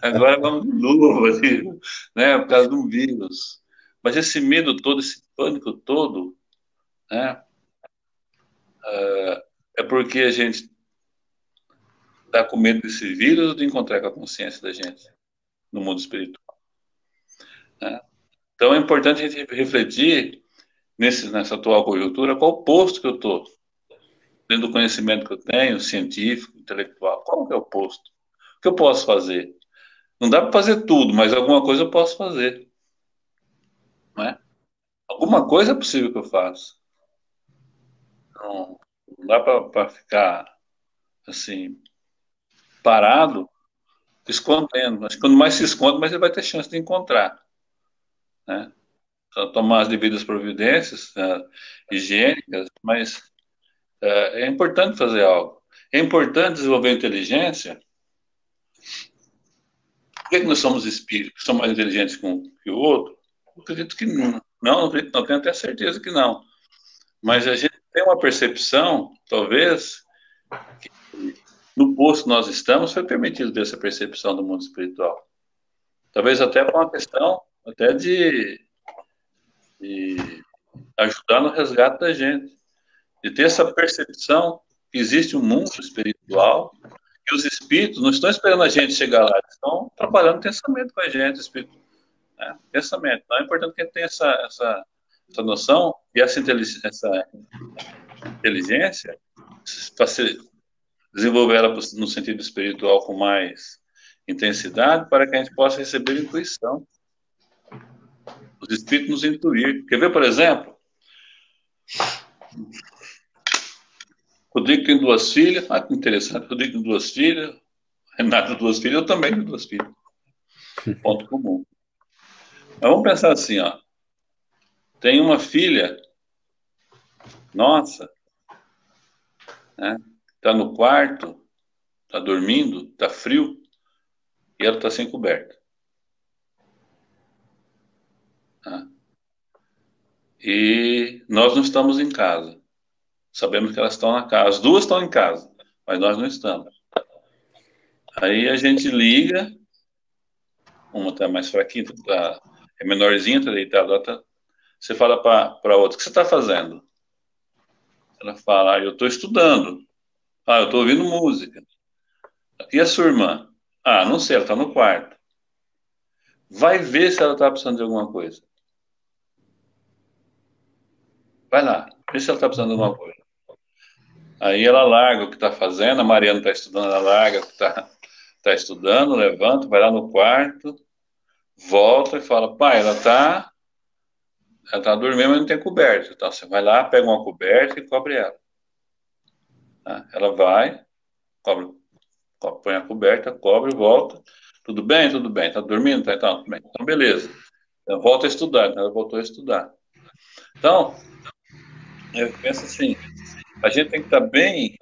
Agora vamos de luva, né? Por causa de um vírus. Mas esse medo todo, esse pânico todo, né? É porque a gente está com medo desse vírus ou de encontrar com a consciência da gente no mundo espiritual, né? Então é importante a gente refletir nessa atual conjuntura qual o posto que eu estou, dentro do conhecimento que eu tenho, científico, intelectual, qual que é o posto? O que eu posso fazer? Não dá para fazer tudo, mas alguma coisa eu posso fazer, não é? Alguma coisa é possível que eu faça. Não dá para ficar assim parado, escondendo. Mas quando mais se esconde, mais ele vai ter chance de encontrar, né? Então, tomar as devidas providências higiênicas, mas é importante fazer algo. É importante desenvolver inteligência. Por que nós somos espíritos? Somos mais inteligentes que o outro? Eu acredito que não. Não acredito, não, tenho até certeza que não. Mas a gente tem uma percepção, talvez, que no posto que nós estamos foi permitido ter essa percepção do mundo espiritual. Talvez até por uma questão até de ajudar no resgate da gente, de ter essa percepção que existe um mundo espiritual, que os espíritos não estão esperando a gente chegar lá, eles estão trabalhando pensamento com a gente, espírito, né? Pensamento. Então é importante que a gente tenha essa noção e essa inteligência para desenvolver ela no sentido espiritual com mais intensidade, para que a gente possa receber intuição. Os espíritos nos intuir. Quer ver, por exemplo? Rodrigo tem 2 filhas. Ah, que interessante. Rodrigo tem 2 filhas. Renato tem 2 filhas. Eu também tenho 2 filhas. Ponto comum. Mas vamos pensar assim, ó. Tem uma filha nossa, né? Está no quarto, está dormindo, está frio, e ela está sem coberta. Tá? E nós não estamos em casa. Sabemos que elas estão na casa. As 2 estão em casa, mas nós não estamos. Aí a gente liga, uma está mais fraquinha, é menorzinha, está deitada. Você fala para a outra, o que você está fazendo? Ela fala, eu estou estudando. Eu estou ouvindo música. E a sua irmã? Não sei, ela está no quarto. Vai ver se ela está precisando de alguma coisa. Vai lá, vê se ela está precisando de alguma coisa. Aí ela larga o que está fazendo, a Mariana está estudando, ela larga o que está está estudando, levanta, vai lá no quarto, volta e fala, pai, ela tá dormindo, mas não tem coberta. Então, você vai lá, pega uma coberta e cobre ela. Tá? Ela vai, cobre, põe a coberta, cobre, volta. Tudo bem? Tudo bem. Tá dormindo? Tá, então, tudo bem. Então, beleza. Então, volta a estudar. Então, ela voltou a estudar. Então, eu penso assim, a gente tem que estar bem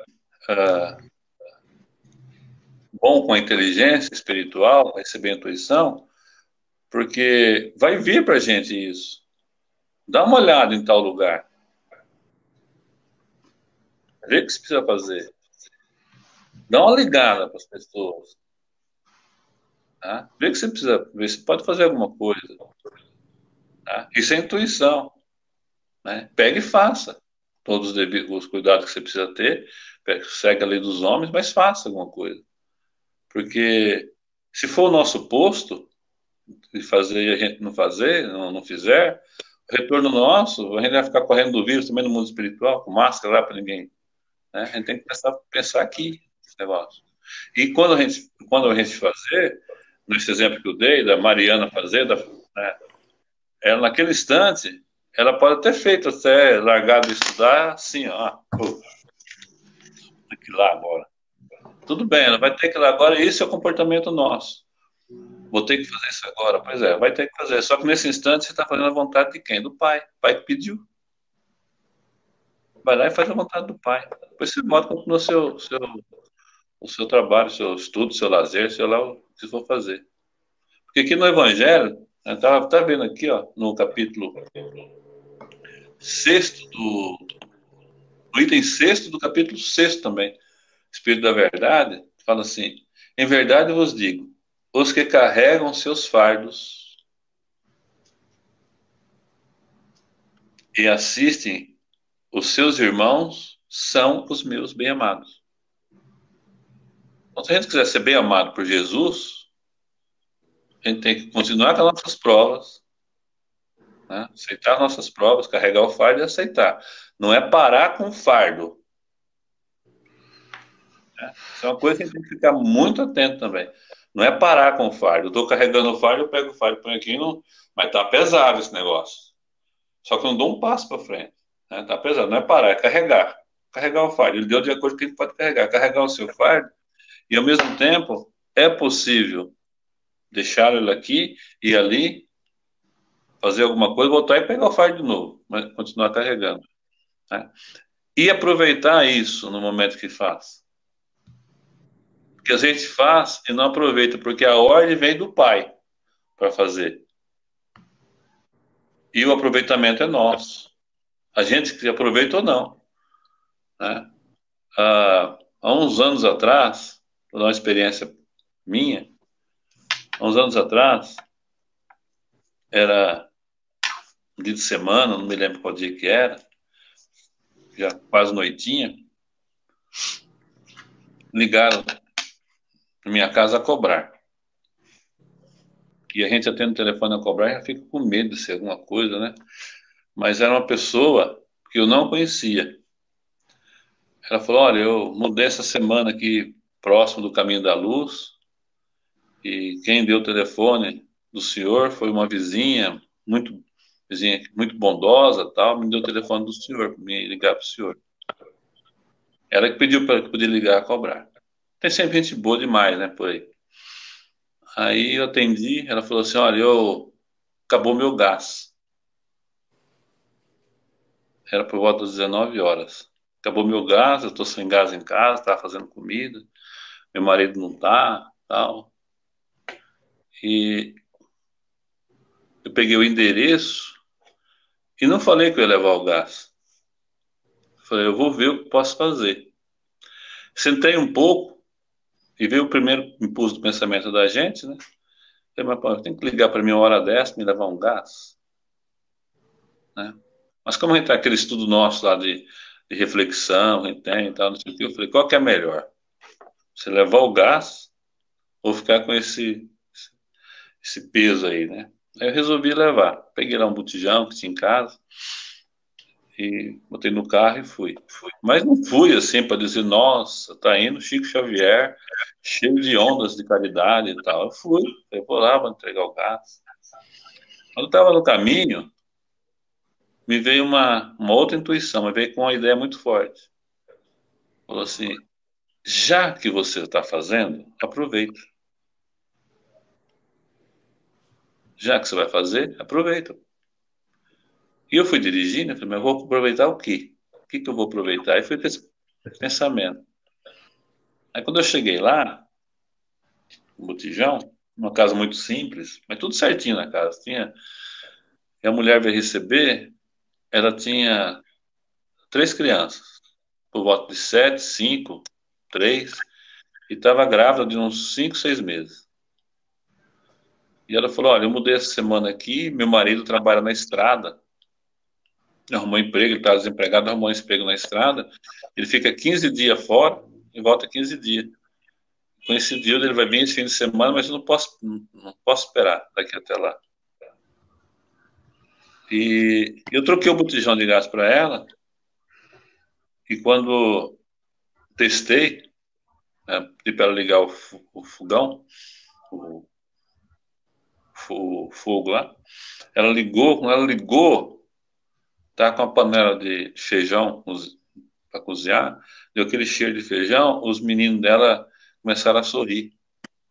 bom com a inteligência espiritual, receber a intuição, porque vai vir para a gente isso. Dá uma olhada em tal lugar. Vê o que você precisa fazer. Dá uma ligada para as pessoas. Tá? Vê o que você precisa, vê se pode fazer alguma coisa. Tá? Isso é intuição. Né? Pega e faça. Todos os cuidados que você precisa ter. Segue a lei dos homens, mas faça alguma coisa. Porque se for o nosso posto, de fazer e a gente não fazer, não fizer, o retorno nosso, a gente vai ficar correndo do vírus também no mundo espiritual, com máscara lá para ninguém. Né? A gente tem que pensar aqui, esse negócio. E quando a gente fazer, nesse exemplo que eu dei, da Mariana fazer, né, ela naquele instante, ela pode ter feito até largado de estudar assim, ó, tem que ir lá agora. Tudo bem, ela vai ter que ir lá agora, esse é o comportamento nosso. Vou ter que fazer isso agora. Pois é, vai ter que fazer. Só que nesse instante você está fazendo a vontade de quem? Do pai. O pai que pediu. Vai lá e faz a vontade do pai. Depois você volta e continua o seu trabalho, o seu estudo, o seu lazer, sei lá o que for fazer. Porque aqui no Evangelho, eu estava vendo aqui, ó, no capítulo 6 no item 6 do capítulo 6 também, Espírito da Verdade, fala assim, em verdade eu vos digo, os que carregam seus fardos e assistem os seus irmãos são os meus bem-amados. Então, se a gente quiser ser bem amado por Jesus, a gente tem que continuar com as nossas provas, né? Aceitar as nossas provas, carregar o fardo e aceitar. Não é parar com o fardo. Né? Isso é uma coisa que a gente tem que ficar muito atento também. Não é parar com o fardo. Eu estou carregando o fardo, eu pego o fardo, põe aqui, mas está pesado esse negócio. Só que eu não dou um passo para frente. Né? Tá pesado. Não é parar, é carregar. Carregar o fardo. Ele deu de acordo com o que ele pode carregar. Carregar o seu fardo e, ao mesmo tempo, é possível deixar ele aqui e ali, fazer alguma coisa, voltar e pegar o fardo de novo, mas continuar carregando. Né? E aproveitar isso no momento que faz. Porque a gente faz e não aproveita, porque a ordem vem do pai para fazer. E o aproveitamento é nosso. A gente que aproveita ou não. Né? Há uns anos atrás, vou dar uma experiência minha, há uns anos atrás, era um dia de semana, não me lembro qual dia que era, já quase noitinha, ligaram para minha casa a cobrar. E a gente atende o telefone a cobrar, já fica com medo de ser alguma coisa, né? Mas era uma pessoa que eu não conhecia. Ela falou, olha, eu mudei essa semana aqui próximo do Caminho da Luz, e quem deu o telefone do senhor foi uma vizinha muito bondosa, tal, me deu o telefone do senhor, para me ligar para o senhor. Ela que pediu para poder ligar a cobrar. Tem sempre gente boa demais, né, por aí. Aí eu atendi, ela falou assim, olha, acabou meu gás. Era por volta das 19 horas. Acabou meu gás, eu estou sem gás em casa, estava fazendo comida, meu marido não está, tal. E eu peguei o endereço e não falei que eu ia levar o gás. Falei, eu vou ver o que posso fazer. Sentei um pouco e veio o primeiro impulso do pensamento da gente, né? Falei, mas pô, tem que ligar para mim uma hora dessa, me levar um gás. Né? Mas como a gente tem aquele estudo nosso lá de reflexão, a gente tem e tal, não sei o que, eu falei, qual que é melhor? Você levar o gás ou ficar com esse peso aí, né? Aí eu resolvi levar. Peguei lá um botijão que tinha em casa E botei no carro e fui. Mas não fui assim para dizer, nossa, tá indo Chico Xavier, cheio de ondas de caridade e tal. Eu fui, eu vou lá, vou entregar o gás. Quando eu estava no caminho, me veio uma outra intuição, me veio com uma ideia muito forte. Falou assim, já que você está fazendo, aproveita. Já que você vai fazer, aproveita. E eu fui dirigindo, eu falei, mas eu vou aproveitar o quê? O que que eu vou aproveitar? E foi com esse pensamento. Aí quando eu cheguei lá, no Botijão, uma casa muito simples, mas tudo certinho na casa. E a mulher veio receber, ela tinha 3 crianças, por volta de 7, 5, 3, e estava grávida de uns 5, 6 meses. E ela falou, olha, eu mudei essa semana aqui, meu marido trabalha na estrada, arrumou emprego, ele estava desempregado, arrumou um emprego na estrada, ele fica 15 dias fora e volta 15 dias. Coincidiu, ele vai vir esse fim de semana, mas eu não posso esperar daqui até lá. E eu troquei o botijão de gás para ela, e quando testei, né, pedi para ela ligar o fogão, o fogo lá, ela ligou, quando ela ligou, tá com a panela de feijão para cozinhar, deu aquele cheiro de feijão, os meninos dela começaram a sorrir.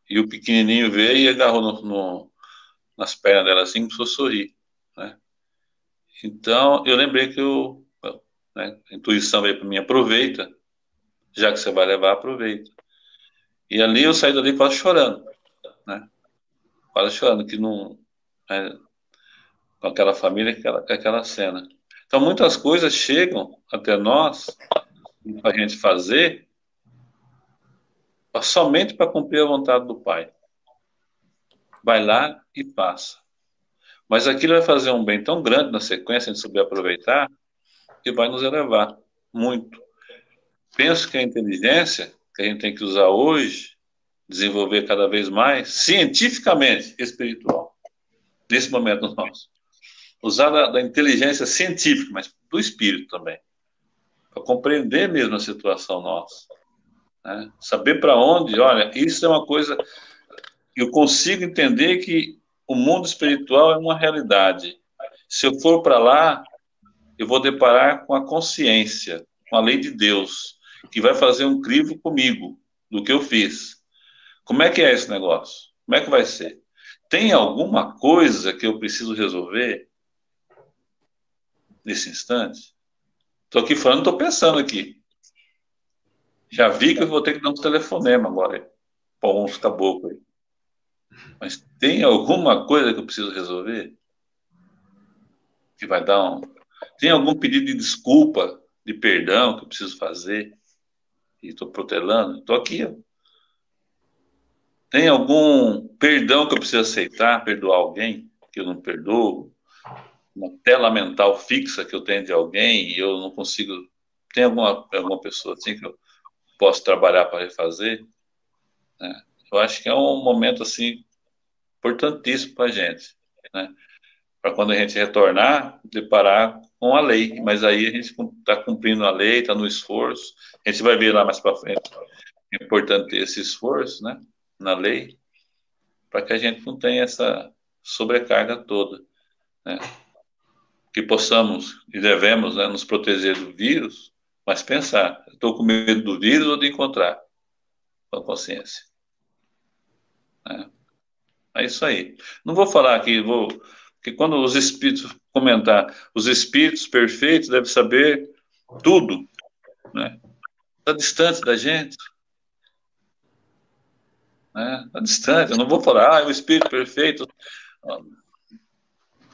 E o pequenininho veio e agarrou nas pernas dela assim, começou a sorrir, né? Então, eu lembrei que né, a intuição veio para mim, aproveita, já que você vai levar, aproveita. E ali eu saí dali quase chorando, né? Quase chorando, que não... É, com aquela família, aquela cena. Então, muitas coisas chegam até nós, para a gente fazer, somente para cumprir a vontade do Pai. Vai lá e passa. Mas aquilo vai fazer um bem tão grande na sequência, a gente souber aproveitar, que vai nos elevar muito. Penso que a inteligência que a gente tem que usar hoje, desenvolver cada vez mais, cientificamente espiritual, nesse momento nosso. Usar da inteligência científica, mas do espírito também, para compreender mesmo a situação nossa. Né? Saber para onde, olha, isso é uma coisa que eu consigo entender que o mundo espiritual é uma realidade. Se eu for para lá, eu vou deparar com a consciência, com a lei de Deus, que vai fazer um crivo comigo do que eu fiz. Como é que é esse negócio? Como é que vai ser? Tem alguma coisa que eu preciso resolver nesse instante? Estou aqui falando, estou pensando aqui. Já vi que eu vou ter que dar um telefonema agora para uns caboclos aí. Mas tem alguma coisa que eu preciso resolver? Que vai dar um... Tem algum pedido de desculpa, de perdão que eu preciso fazer? E estou protelando? Estou aqui, ó. Tem algum perdão que eu preciso aceitar, perdoar alguém que eu não perdoo? Uma tela mental fixa que eu tenho de alguém e eu não consigo... Tem alguma pessoa assim que eu posso trabalhar para refazer? Né? Eu acho que é um momento assim importantíssimo para a gente, né? Para quando a gente retornar, deparar com a lei, mas aí a gente está cumprindo a lei, está no esforço, a gente vai ver lá mais para frente. É importante ter esse esforço, né, na lei, para que a gente não tenha essa sobrecarga toda, né? Que possamos e devemos, né, nos proteger do vírus, mas pensar, estou com medo do vírus ou de encontrar com a consciência, né? É isso aí. Não vou falar aqui, porque quando os espíritos comentar, os espíritos perfeitos devem saber tudo, né? Está distante da gente, né? Está distante. Eu não vou falar, o espírito perfeito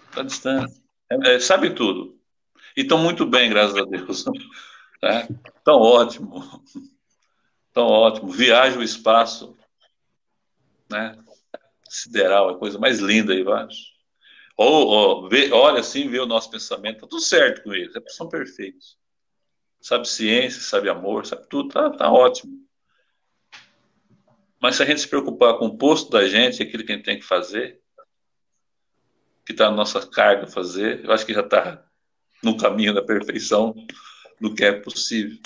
está distante. Sabe tudo. E estão muito bem, graças a Deus. Né? Tão ótimo. Tão ótimo. Viaja o espaço, né? Sideral, é a coisa mais linda aí, embaixo. Olha assim, vê o nosso pensamento, tá tudo certo com eles, são perfeitos. Sabe ciência, sabe amor, sabe tudo, tá ótimo. Mas se a gente se preocupar com o posto da gente, aquilo que a gente tem que fazer, que está na nossa carga fazer, eu acho que já está no caminho da perfeição do que é possível.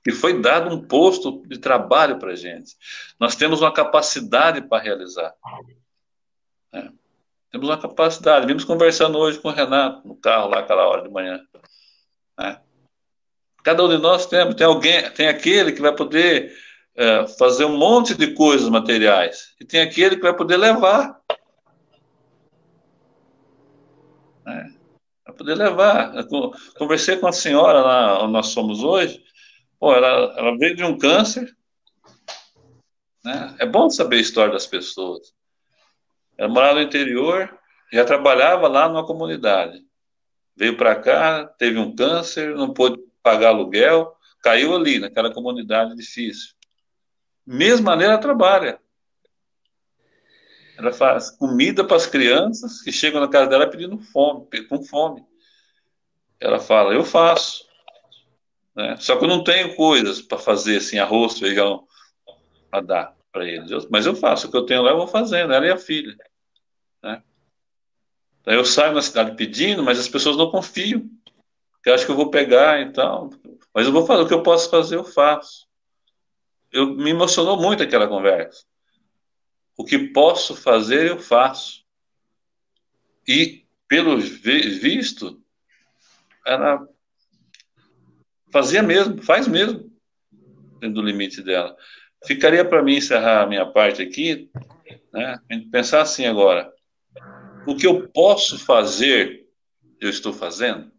E foi dado um posto de trabalho para a gente. Nós temos uma capacidade para realizar. Né? Temos uma capacidade. Vimos conversando hoje com o Renato, no carro, lá aquela hora de manhã. Né? Cada um de nós tem alguém, tem aquele que vai poder fazer um monte de coisas materiais. E tem aquele que vai poder levar. Né? Vai poder levar. Eu conversei com a senhora lá onde nós somos hoje. Pô, ela veio de um câncer. Né? É bom saber a história das pessoas. Ela morava no interior, já trabalhava lá numa comunidade. Veio para cá, teve um câncer, não pôde pagar aluguel, caiu ali, naquela comunidade difícil. Mesma maneira, ela trabalha. Ela faz comida para as crianças que chegam na casa dela pedindo fome, com fome. Ela fala, eu faço. Né? Só que eu não tenho coisas para fazer, assim, arroz, feijão, para dar para eles. Mas eu faço, o que eu tenho lá eu vou fazendo, ela e a filha. Né? Daí eu saio na cidade pedindo, mas as pessoas não confiam. Porque acham que eu vou pegar e tal. Mas eu vou fazer, o que eu posso fazer, eu faço. Me emocionou muito aquela conversa. O que posso fazer, eu faço. E, pelo visto, ela fazia mesmo, faz mesmo, dentro do limite dela. Ficaria para mim encerrar a minha parte aqui, né? Pensar assim agora. O que eu posso fazer, eu estou fazendo?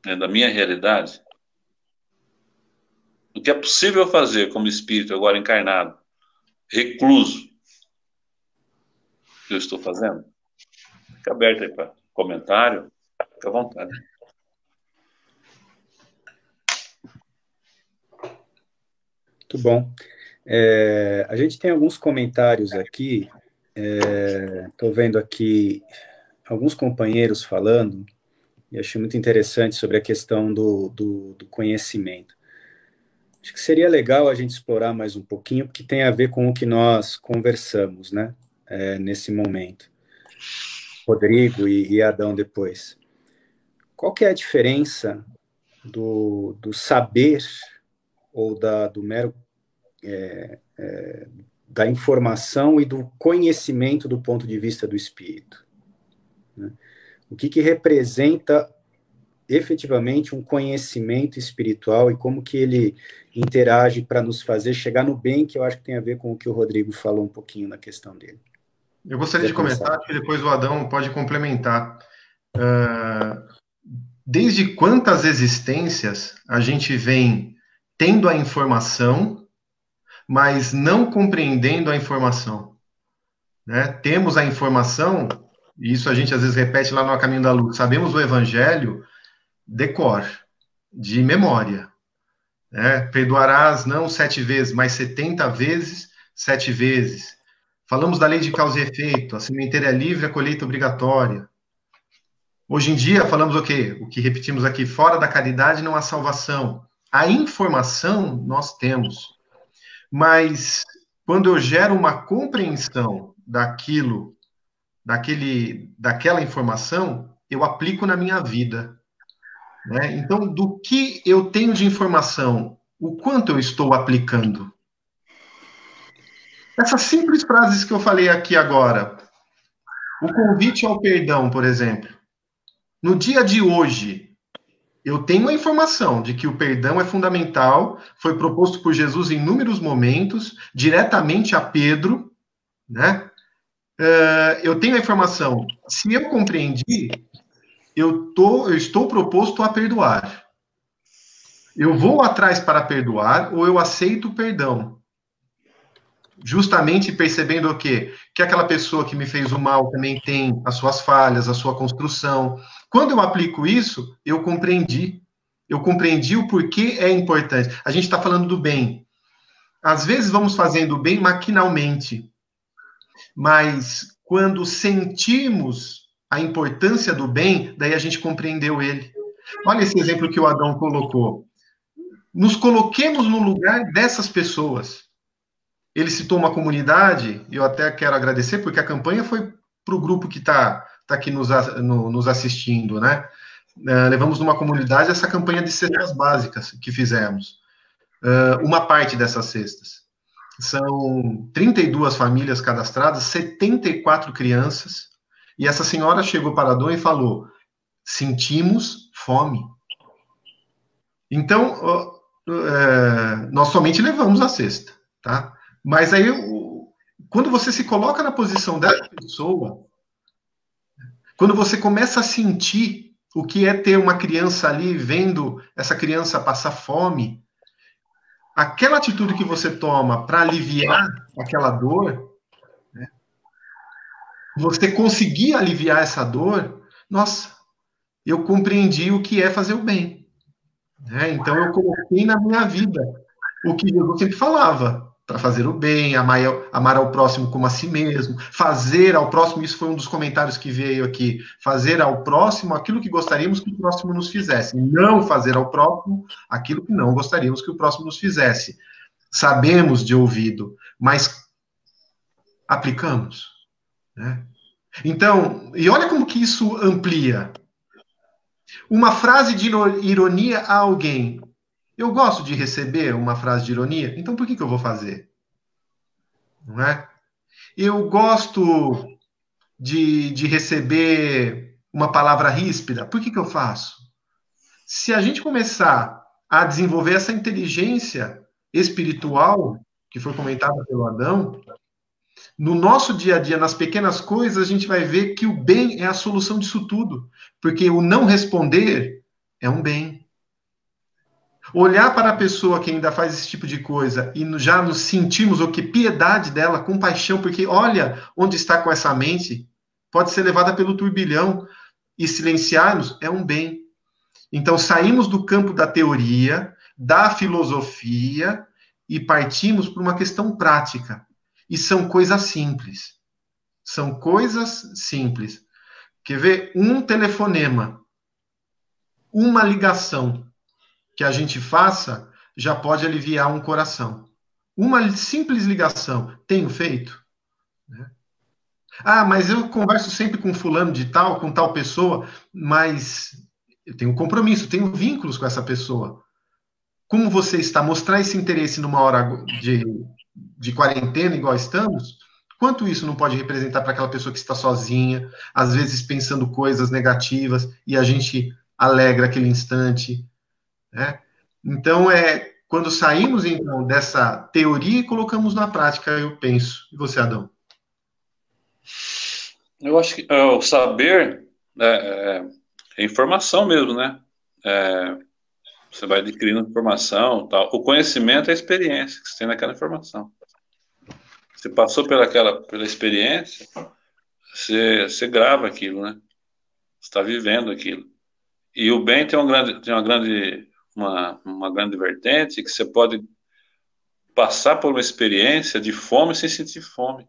Da minha realidade? O que é possível fazer como espírito agora encarnado, recluso, que eu estou fazendo? Fica aberto aí para comentário, fica à vontade. Muito bom. A gente tem alguns comentários aqui, estou vendo aqui alguns companheiros falando, e achei muito interessante sobre a questão do conhecimento. Acho que seria legal a gente explorar mais um pouquinho, porque tem a ver com o que nós conversamos, né, nesse momento. Rodrigo e Adão depois. Qual que é a diferença do saber ou do mero da informação e do conhecimento do ponto de vista do espírito? Né? O que representa efetivamente um conhecimento espiritual e como que ele interage para nos fazer chegar no bem, que eu acho que tem a ver com o que o Rodrigo falou um pouquinho na questão dele. Eu gostaria de comentar, que depois o Adão pode complementar. Desde quantas existências a gente vem tendo a informação, mas não compreendendo a informação? Né? Temos a informação, e isso a gente às vezes repete lá no A Caminho da Luz, sabemos o Evangelho de cor, de memória. Né? Perdoarás não 7 vezes, mas 70 vezes 7 vezes. Falamos da lei de causa e efeito, a sementeira é livre, a colheita obrigatória. Hoje em dia, falamos o quê? O que repetimos aqui, fora da caridade não há salvação. A informação nós temos, mas quando eu gero uma compreensão daquela informação, eu aplico na minha vida. Né? Então, do que eu tenho de informação, o quanto eu estou aplicando? Essas simples frases que eu falei aqui agora, o convite ao perdão, por exemplo. No dia de hoje, eu tenho a informação de que o perdão é fundamental, foi proposto por Jesus em inúmeros momentos, diretamente a Pedro, né? Eu tenho a informação, se eu compreendi, eu estou proposto a perdoar. Eu vou atrás para perdoar ou eu aceito o perdão? Justamente percebendo o quê? Que aquela pessoa que me fez o mal também tem as suas falhas, a sua construção. Quando eu aplico isso, eu compreendi. Eu compreendi o porquê é importante. A gente está falando do bem. Às vezes vamos fazendo o bem maquinalmente, mas quando sentimos a importância do bem, daí a gente compreendeu ele. Olha esse exemplo que o Adão colocou. Nos coloquemos no lugar dessas pessoas. Ele citou uma comunidade, e eu até quero agradecer, porque a campanha foi para o grupo que está está aqui nos assistindo, né? Levamos numa comunidade essa campanha de cestas básicas que fizemos. Uma parte dessas cestas. São 32 famílias cadastradas, 74 crianças, e essa senhora chegou para a Dom e falou: sentimos fome. Então, nós somente levamos a cesta, tá? Mas aí, quando você se coloca na posição dessa pessoa, quando você começa a sentir o que é ter uma criança ali, vendo essa criança passar fome, aquela atitude que você toma para aliviar aquela dor, né? Você conseguir aliviar essa dor, nossa, eu compreendi o que é fazer o bem. Né? Então, eu coloquei na minha vida o que Jesus sempre falava, para fazer o bem, amar ao próximo como a si mesmo, fazer ao próximo, isso foi um dos comentários que veio aqui, fazer ao próximo aquilo que gostaríamos que o próximo nos fizesse, não fazer ao próximo aquilo que não gostaríamos que o próximo nos fizesse. Sabemos de ouvido, mas aplicamos. Né? Então, e olha como que isso amplia. Uma frase de ironia a alguém. Eu gosto de receber uma frase de ironia, então por que eu vou fazer? Não é? Eu gosto de receber uma palavra ríspida, por que eu faço? Se a gente começar a desenvolver essa inteligência espiritual, que foi comentada pelo Adão, no nosso dia a dia, nas pequenas coisas, a gente vai ver que o bem é a solução disso tudo, porque o não responder é um bem. Olhar para a pessoa que ainda faz esse tipo de coisa e já nos sentimos o que piedade dela, compaixão, porque olha onde está com essa mente, pode ser levada pelo turbilhão e silenciar-nos é um bem. Então saímos do campo da teoria, da filosofia e partimos para uma questão prática. E são coisas simples. São coisas simples. Quer ver? Um telefonema, uma ligação que a gente faça já pode aliviar um coração. Uma simples ligação, tenho feito? Né? Ah, mas eu converso sempre com fulano de tal, com tal pessoa, mas eu tenho compromisso, tenho vínculos com essa pessoa. Como você está? Mostrar esse interesse numa hora de quarentena, igual estamos, quanto isso não pode representar para aquela pessoa que está sozinha, às vezes pensando coisas negativas, e a gente alegra aquele instante, né? Então, quando saímos então dessa teoria e colocamos na prática, eu penso. E você, Adão? Eu acho que o saber é informação mesmo, né? Você vai adquirindo informação, tal. O conhecimento é a experiência que você tem naquela informação. Você passou pela experiência, você grava aquilo, né? Você está vivendo aquilo. E o bem tem uma grande vertente que você pode passar por uma experiência de fome sem sentir fome.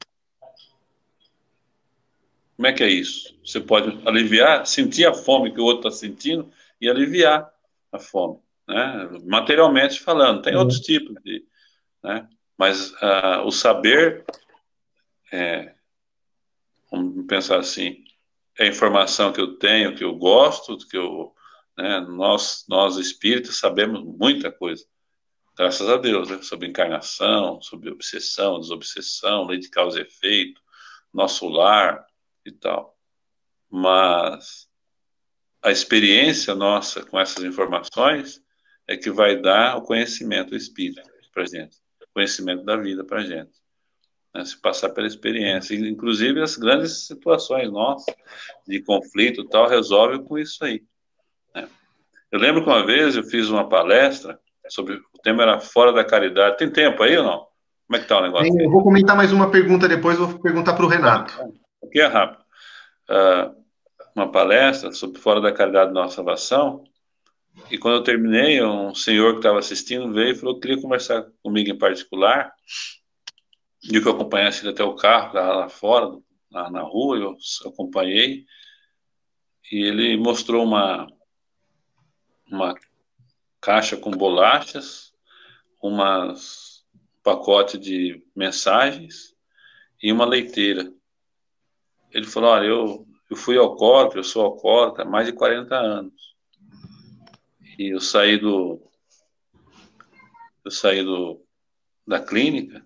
Como é que é isso? Você pode aliviar, sentir a fome que o outro está sentindo e aliviar a fome, né? Materialmente falando. Tem outros tipos de, né? Mas o saber, vamos pensar assim, é a informação que eu tenho, que eu gosto, né? Nós espíritas sabemos muita coisa. Graças a Deus, né? Sobre encarnação, sobre obsessão, desobsessão, lei de causa e efeito, nosso lar e tal. Mas a experiência nossa com essas informações é que vai dar o conhecimento espírita para a gente, o conhecimento da vida para a gente. Né? Se passar pela experiência. Inclusive, as grandes situações nossas de conflito e tal, resolve com isso aí. Né? Eu lembro que uma vez eu fiz uma palestra sobre o tema era fora da caridade. Tem tempo aí ou não? Como é que está o negócio? Eu vou comentar mais uma pergunta depois, vou perguntar para o Renato. Aqui é rápido. Uma palestra sobre fora da caridade da nossa salvação, e quando eu terminei, um senhor que estava assistindo veio e falou que queria conversar comigo em particular, e que eu acompanhasse ele até o carro, lá fora, lá na rua, eu acompanhei, e ele mostrou uma caixa com bolachas, pacote de mensagens e uma leiteira. Ele falou, olha, eu eu fui alcoólatra, eu sou alcoólatra há mais de 40 anos. E eu saí da clínica,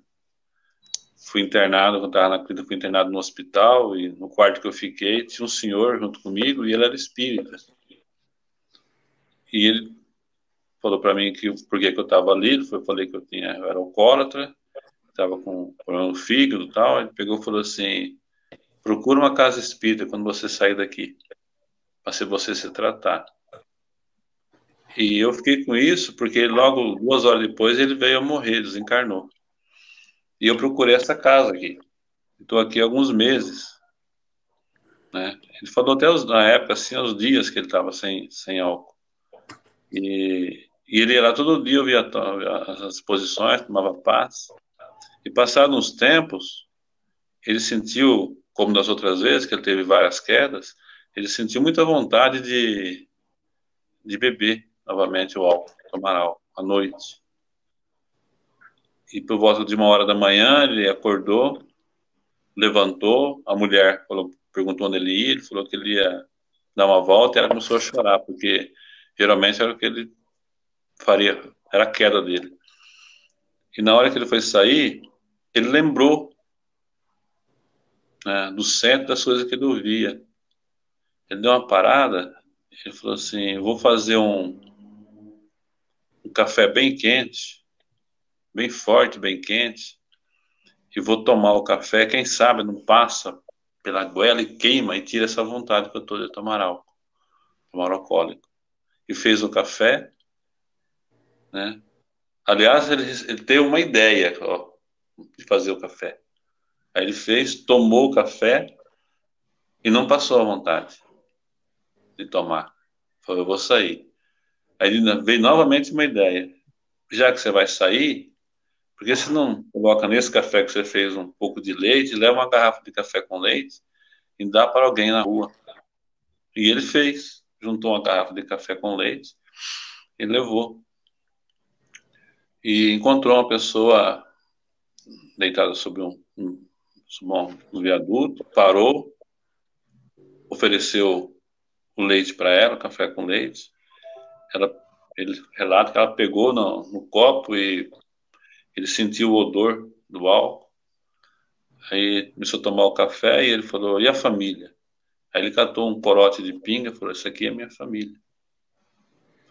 fui internado, quando estava na clínica, fui internado no hospital, e no quarto que eu fiquei, tinha um senhor junto comigo, e ele era espírita. E ele falou para mim que por que eu estava ali, eu falei que eu era alcoólatra, estava com problema no fígado e tal, ele pegou e falou assim, procura uma casa espírita quando você sair daqui, para você se tratar. E eu fiquei com isso, porque logo 2 horas depois ele veio a morrer, desencarnou. E eu procurei essa casa aqui. Estou aqui há alguns meses, né? Ele falou até na época, assim, os dias que ele estava sem álcool. E ele ia lá todo dia, eu via as exposições, tomava paz. E passados uns tempos, ele sentiu, como das outras vezes, que ele teve várias quedas, ele sentiu muita vontade de beber novamente o álcool, tomar álcool, à noite. E por volta de 1 hora da manhã, ele acordou, levantou, a mulher perguntou onde ele ia, ele falou que ele ia dar uma volta, e ela começou a chorar, porque geralmente era o que ele faria, era a queda dele. E na hora que ele foi sair, ele lembrou, né, do centro das coisas que ele ouvia. Ele deu uma parada, ele falou assim, vou fazer um café bem quente, bem forte, bem quente, e vou tomar o café, quem sabe não passa pela goela e queima e tira essa vontade que eu estou de tomar álcool, tomar alcoólico. E fez o café, né? Aliás, ele teve uma ideia, ó, de fazer o café. Aí ele fez, tomou o café e não passou a vontade de tomar. Falou, eu vou sair. Aí ele veio novamente uma ideia. Já que você vai sair, por que você não coloca nesse café que você fez um pouco de leite, leva uma garrafa de café com leite e dá para alguém na rua? E ele fez, juntou uma garrafa de café com leite e levou. E encontrou uma pessoa deitada sobre um viaduto, parou, ofereceu o leite para ela, café com leite. Ele relata que ela pegou no copo e ele sentiu o odor do álcool. Aí começou a tomar o café e ele falou, e a família? Aí ele catou um corote de pinga e falou, isso aqui é minha família.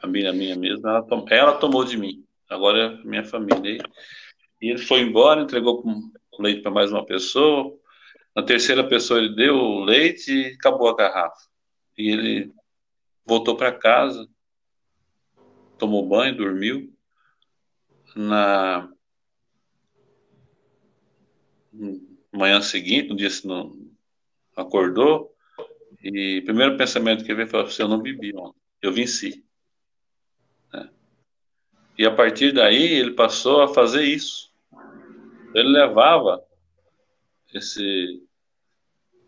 Família minha mesmo, ela tomou de mim. Agora é minha família. E ele foi embora, entregou o leite para mais uma pessoa. Na terceira pessoa ele deu o leite e acabou a garrafa. E ele voltou para casa, tomou banho, dormiu. Na manhã seguinte, no dia seguinte, acordou, e o primeiro pensamento que ele veio foi assim, eu não bebi ontem, eu venci. Né? E a partir daí ele passou a fazer isso. Ele levava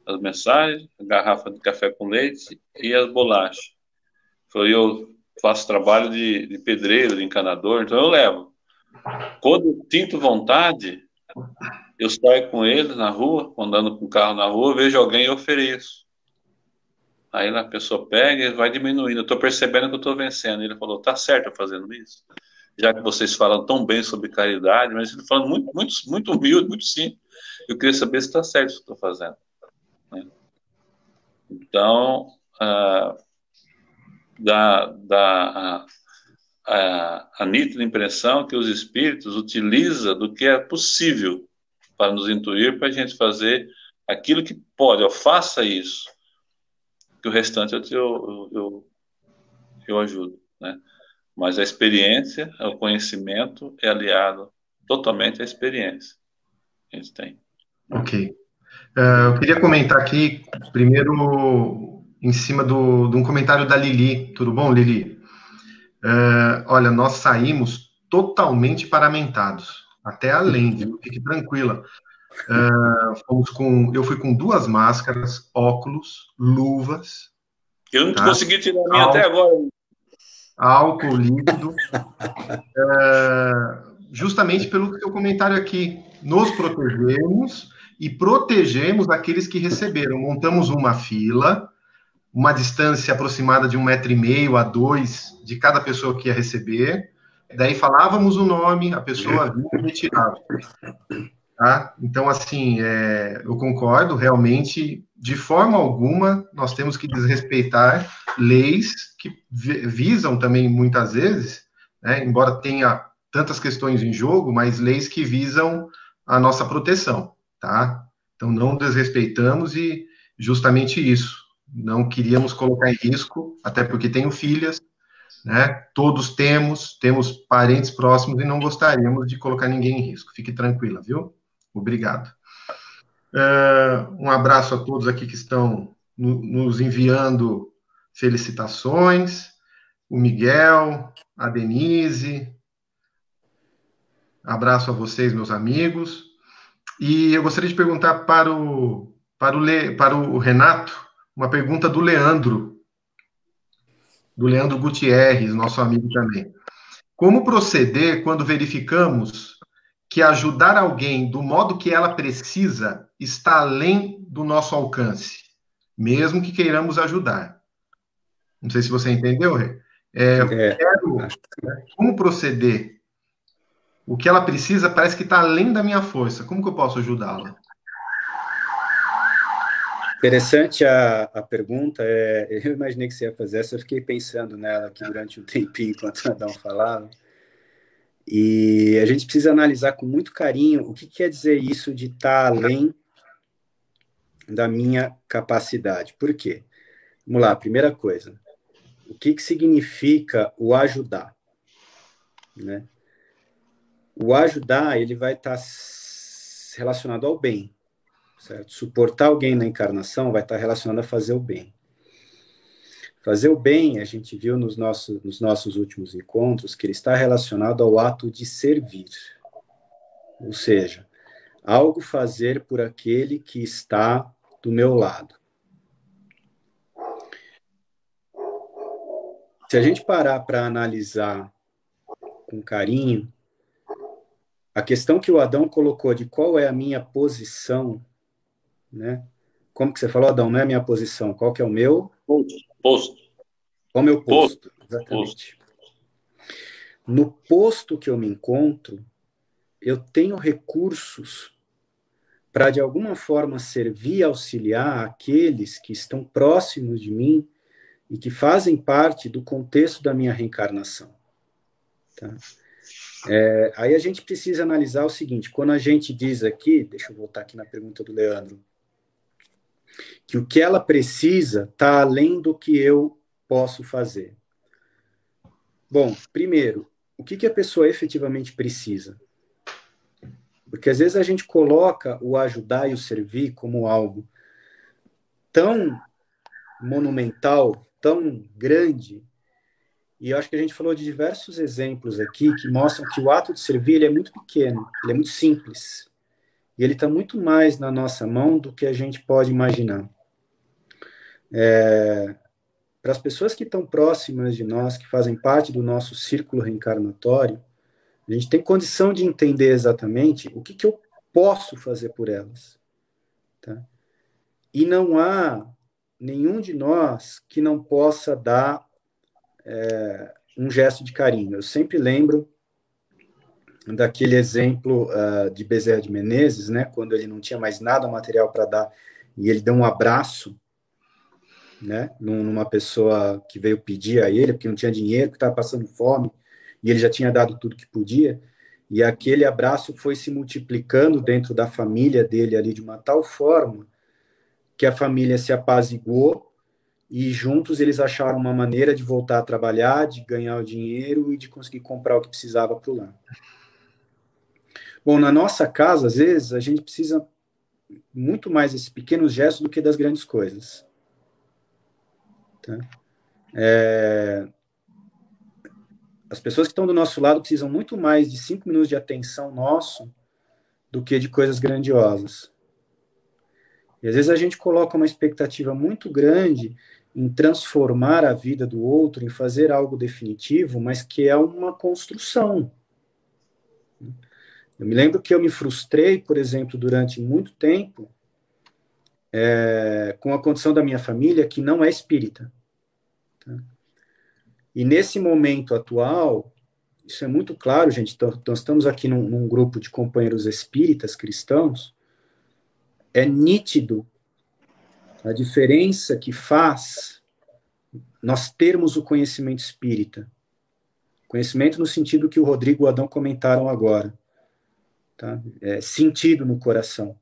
as mensagens, a garrafa de café com leite e as bolachas. Eu faço trabalho de pedreiro, de encanador, então eu levo. Quando eu sinto vontade, eu saio com ele na rua, andando com o carro na rua, vejo alguém e ofereço. Aí a pessoa pega e vai diminuindo. Eu estou percebendo que eu estou vencendo. Ele falou, tá certo eu fazendo isso? Já que vocês falam tão bem sobre caridade, mas ele falando muito humilde, muito simples. Eu queria saber se está certo o que estou fazendo. Né? Então, dá a nítida impressão que os espíritos utilizam do que é possível para nos intuir, para a gente fazer aquilo que pode. Faça isso, que o restante eu ajudo, né? Mas a experiência, o conhecimento é aliado totalmente à experiência que a gente tem. Ok. Eu queria comentar aqui, primeiro, em cima de um comentário da Lili. Tudo bom, Lili? Olha, nós saímos totalmente paramentados, até além, viu? Fique tranquila. Eu fui com 2 máscaras, óculos, luvas. Eu não consegui tirar a minha até agora. Álcool líquido. Justamente pelo seu comentário aqui. Nos protegemos e protegemos aqueles que receberam. Montamos uma fila, uma distância aproximada de 1,5 m a 2 de cada pessoa que ia receber. Daí falávamos o nome, a pessoa vinha e retirava. Tá? Então, assim, eu concordo, realmente, de forma alguma, nós temos que desrespeitar leis que visam também, muitas vezes, né, embora tenha tantas questões em jogo, mas leis que visam a nossa proteção, tá? Então, não desrespeitamos e justamente isso. Não queríamos colocar em risco, até porque tenho filhas, né? Todos temos parentes próximos e não gostaríamos de colocar ninguém em risco. Fique tranquila, viu? Obrigado. Um abraço a todos aqui que estão nos enviando felicitações. O Miguel, a Denise. Abraço a vocês, meus amigos. E eu gostaria de perguntar para o Renato uma pergunta do Leandro Gutierrez, nosso amigo também. Como proceder quando verificamos que ajudar alguém do modo que ela precisa está além do nosso alcance, mesmo que queiramos ajudar? Não sei se você entendeu, Rê. Como proceder? O que ela precisa parece que está além da minha força. Como que eu posso ajudá-la? Interessante a pergunta. Eu imaginei que você ia fazer essa, eu fiquei pensando nela aqui durante um tempinho, enquanto o Adão falava. E a gente precisa analisar com muito carinho o que quer dizer isso de estar além da minha capacidade. Por quê? Vamos lá, primeira coisa. O que significa o ajudar? Né? O ajudar, ele vai estar relacionado ao bem. Certo? Suportar alguém na encarnação vai estar relacionado a fazer o bem. Fazer o bem, a gente viu nos nossos últimos encontros, que ele está relacionado ao ato de servir. Ou seja, algo fazer por aquele que está do meu lado. Se a gente parar para analisar com carinho, a questão que o Adão colocou de qual é a minha posição, né? Como que você falou, Adão? Não é a minha posição, qual que é o meu? Posto. Qual é o meu posto? Exatamente. No posto que eu me encontro, eu tenho recursos para, de alguma forma, servir e auxiliar aqueles que estão próximos de mim e que fazem parte do contexto da minha reencarnação. Tá? Aí a gente precisa analisar o seguinte, quando a gente diz aqui, deixa eu voltar aqui na pergunta do Leandro, que o que ela precisa está além do que eu posso fazer. Bom, primeiro, o que a pessoa efetivamente precisa? Porque às vezes a gente coloca o ajudar e o servir como algo tão monumental, tão grande, e eu acho que a gente falou de diversos exemplos aqui que mostram que o ato de servir ele é muito pequeno, ele é muito simples, e ele está muito mais na nossa mão do que a gente pode imaginar. Para as pessoas que estão próximas de nós, que fazem parte do nosso círculo reencarnatório, a gente tem condição de entender exatamente o que eu posso fazer por elas. Tá? E não há nenhum de nós que não possa dar um gesto de carinho. Eu sempre lembro daquele exemplo de Bezerra de Menezes, né, quando ele não tinha mais nada material para dar, e ele deu um abraço, né, numa pessoa que veio pedir a ele, porque não tinha dinheiro, que estava passando fome, e ele já tinha dado tudo que podia, e aquele abraço foi se multiplicando dentro da família dele ali de uma tal forma que a família se apaziguou e juntos eles acharam uma maneira de voltar a trabalhar, de ganhar o dinheiro e de conseguir comprar o que precisava para o lar. Bom, na nossa casa, às vezes, a gente precisa muito mais desses pequenos gestos do que das grandes coisas. Tá? As pessoas que estão do nosso lado precisam muito mais de 5 minutos de atenção nosso do que de coisas grandiosas. E às vezes a gente coloca uma expectativa muito grande em transformar a vida do outro, em fazer algo definitivo, mas que é uma construção. Eu me lembro que eu me frustrei, por exemplo, durante muito tempo, com a condição da minha família, que não é espírita. Tá? E nesse momento atual, isso é muito claro, gente, nós estamos aqui num grupo de companheiros espíritas cristãos, é nítido a diferença que faz nós termos o conhecimento espírita. Conhecimento no sentido que o Rodrigo e o Adão comentaram agora. Tá? Sentido no coração.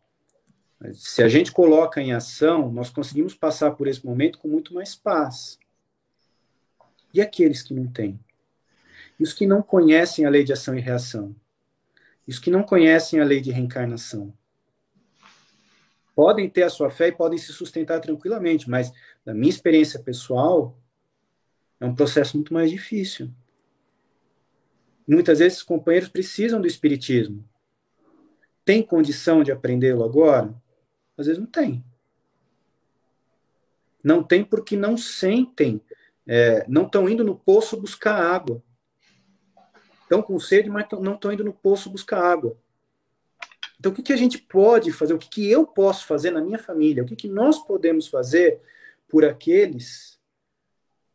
Se a gente coloca em ação, nós conseguimos passar por esse momento com muito mais paz. E aqueles que não têm? E os que não conhecem a lei de ação e reação? E os que não conhecem a lei de reencarnação? Podem ter a sua fé e podem se sustentar tranquilamente, mas, na minha experiência pessoal, é um processo muito mais difícil. Muitas vezes, os companheiros precisam do espiritismo. Tem condição de aprendê-lo agora? Às vezes não tem. Não tem porque não sentem, não estão indo no poço buscar água. Estão com sede, mas não estão indo no poço buscar água. Então, o que a gente pode fazer? O que eu posso fazer na minha família? O que nós podemos fazer por aqueles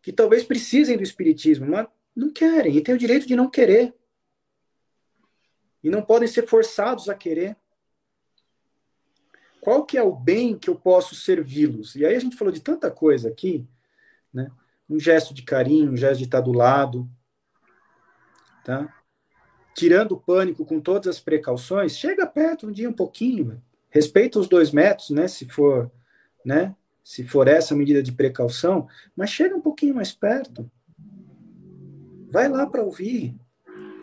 que talvez precisem do espiritismo, mas não querem, e têm o direito de não querer. E não podem ser forçados a querer. Qual que é o bem que eu posso servi-los? E aí a gente falou de tanta coisa aqui, né? Um gesto de carinho, um gesto de estar do lado, tá? Tirando o pânico com todas as precauções, chega perto um dia um pouquinho, respeita os 2 metros, né? Se for essa medida de precaução, mas chega um pouquinho mais perto. Vai lá para ouvir.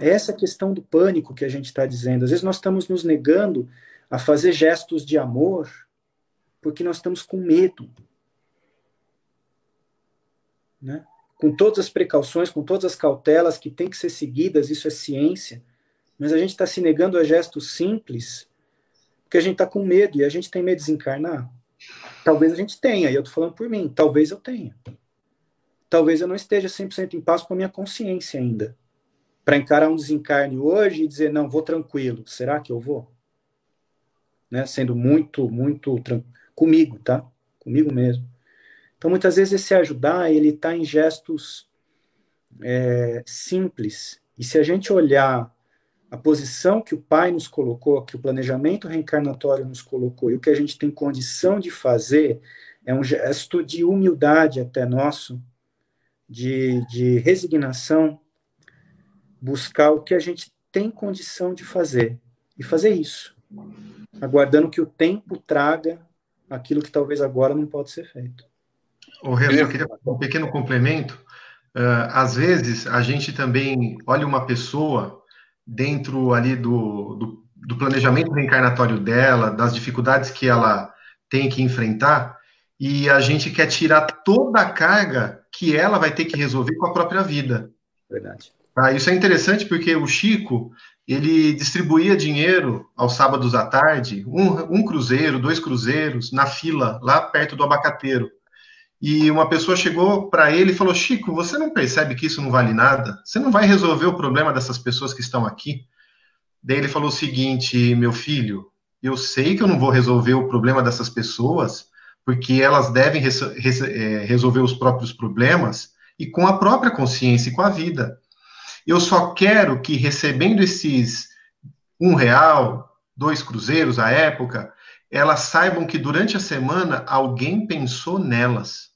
É essa questão do pânico que a gente está dizendo. Às vezes nós estamos nos negando a fazer gestos de amor porque nós estamos com medo. Né? Com todas as precauções, com todas as cautelas que têm que ser seguidas, isso é ciência, mas a gente está se negando a gestos simples porque a gente está com medo, e a gente tem medo de desencarnar. Talvez a gente tenha, e eu estou falando por mim, talvez eu tenha. Talvez eu não esteja 100% em paz com a minha consciência ainda, para encarar um desencarne hoje e dizer, não, vou tranquilo, será que eu vou? Né? Sendo muito, muito comigo, tá? Comigo mesmo. Então, muitas vezes, esse ajudar, ele está em gestos simples. E se a gente olhar a posição que o Pai nos colocou, que o planejamento reencarnatório nos colocou, e o que a gente tem condição de fazer, é um gesto de humildade até nosso, de resignação, buscar o que a gente tem condição de fazer, e fazer isso, aguardando que o tempo traga aquilo que talvez agora não pode ser feito. Eu queria fazer um pequeno complemento. Às vezes, a gente também olha uma pessoa dentro ali do planejamento reencarnatório dela, das dificuldades que ela tem que enfrentar, e a gente quer tirar toda a carga que ela vai ter que resolver com a própria vida. Verdade. Isso é interessante porque o Chico, ele distribuía dinheiro aos sábados à tarde, um cruzeiro, 2 cruzeiros, na fila, lá perto do abacateiro. E uma pessoa chegou para ele e falou, Chico, você não percebe que isso não vale nada? Você não vai resolver o problema dessas pessoas que estão aqui? Daí ele falou o seguinte, meu filho, eu sei que eu não vou resolver o problema dessas pessoas, porque elas devem resolver os próprios problemas e com a própria consciência e com a vida. Eu só quero que recebendo esses R$1, 2 cruzeiros à época, elas saibam que durante a semana alguém pensou nelas.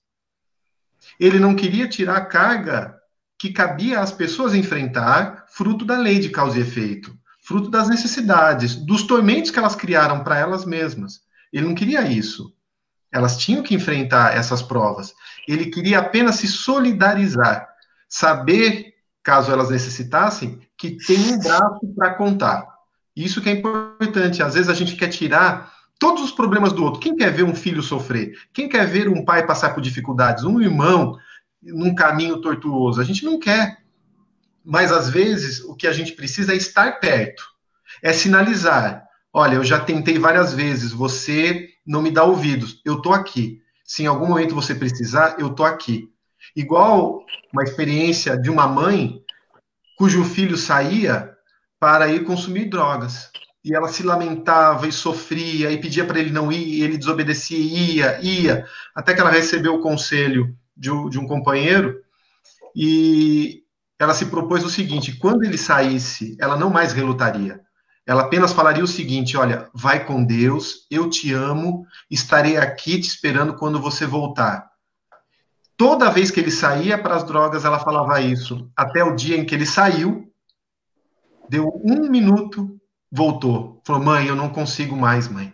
Ele não queria tirar a carga que cabia às pessoas enfrentar, fruto da lei de causa e efeito, fruto das necessidades, dos tormentos que elas criaram para elas mesmas. Ele não queria isso. Elas tinham que enfrentar essas provas. Ele queria apenas se solidarizar, saber, caso elas necessitassem, que tem um braço para contar. Isso que é importante. Às vezes a gente quer tirar todos os problemas do outro. Quem quer ver um filho sofrer? Quem quer ver um pai passar por dificuldades? Um irmão num caminho tortuoso? A gente não quer. Mas, às vezes, o que a gente precisa é estar perto. É sinalizar. Olha, eu já tentei várias vezes. Você não me dá ouvidos. Eu estou aqui. Se em algum momento você precisar, eu estou aqui. Igual uma experiência de uma mãe cujo filho saía para ir consumir drogas. E ela se lamentava e sofria, e pedia para ele não ir, e ele desobedecia, ia, até que ela recebeu o conselho de um companheiro, e ela se propôs o seguinte: quando ele saísse, ela não mais relutaria. Ela apenas falaria o seguinte: olha, vai com Deus, eu te amo, estarei aqui te esperando quando você voltar. Toda vez que ele saía para as drogas, ela falava isso, até o dia em que ele saiu, deu 1 minuto, voltou. Falou: mãe, eu não consigo mais, mãe.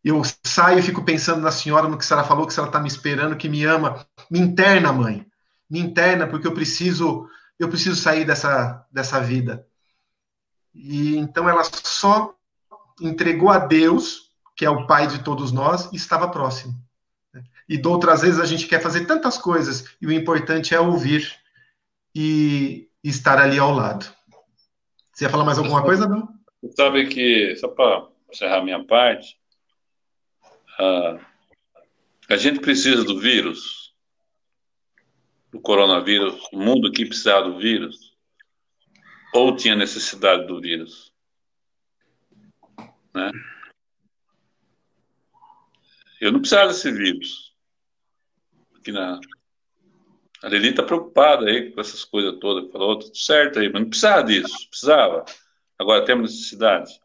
Eu saio e fico pensando na senhora, no que a senhora falou, que a senhora está me esperando, que me ama. Me interna, mãe. Me interna, porque eu preciso sair dessa vida. E então ela só entregou a Deus, que é o Pai de todos nós, e estava próximo. E de outras vezes a gente quer fazer tantas coisas, e o importante é ouvir e estar ali ao lado. Você ia falar mais alguma coisa, não? Sabe que, só para encerrar minha parte, a gente precisa do vírus, do coronavírus, o mundo que precisava do vírus, ou tinha necessidade do vírus, né? Eu não precisava desse vírus. Aqui a Lili está preocupada aí com essas coisas todas, falou tudo certo aí, mas não precisava disso, precisava. Agora temos necessidade.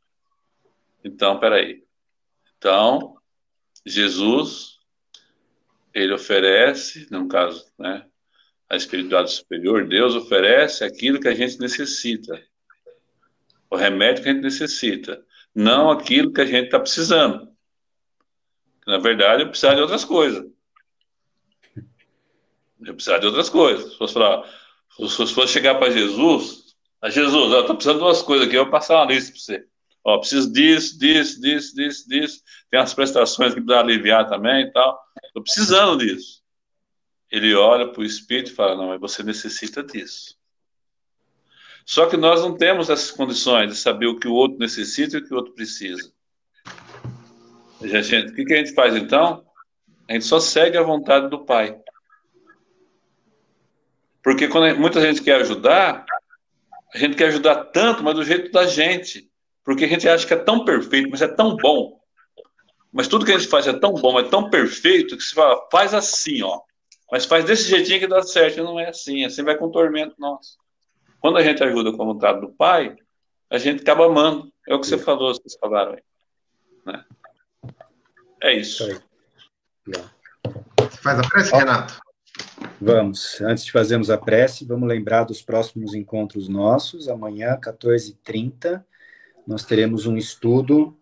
Então, peraí. Então, Jesus, ele oferece, no caso, né, a espiritualidade superior, Deus oferece aquilo que a gente necessita, o remédio que a gente necessita, não aquilo que a gente está precisando. Na verdade, eu precisava de outras coisas. Eu precisava de outras coisas. Se fosse chegar para Jesus, Jesus, eu estou precisando de umas coisas aqui, eu vou passar uma lista para você. Ó, preciso disso. Tem umas prestações que precisa aliviar também e tal. Estou precisando disso. Ele olha para o Espírito e fala: não, mas você necessita disso. Só que nós não temos essas condições de saber o que o outro necessita e o que o outro precisa. O que a gente faz então? A gente só segue a vontade do Pai. Porque quando muita gente quer ajudar, a gente quer ajudar tanto, mas do jeito da gente. Porque a gente acha que é tão perfeito, mas é tão bom. Mas tudo que a gente faz é tão bom, é tão perfeito, que se fala: faz assim, ó. Mas faz desse jeitinho que dá certo. E não é assim. Assim vai com o tormento nosso. Quando a gente ajuda com a vontade do Pai, a gente acaba amando. É o que você falou, vocês falaram aí. Né? É isso. Você faz a prece, Renato? Vamos. Antes de fazermos a prece, vamos lembrar dos próximos encontros nossos. Amanhã, 14h30, nós teremos um estudo,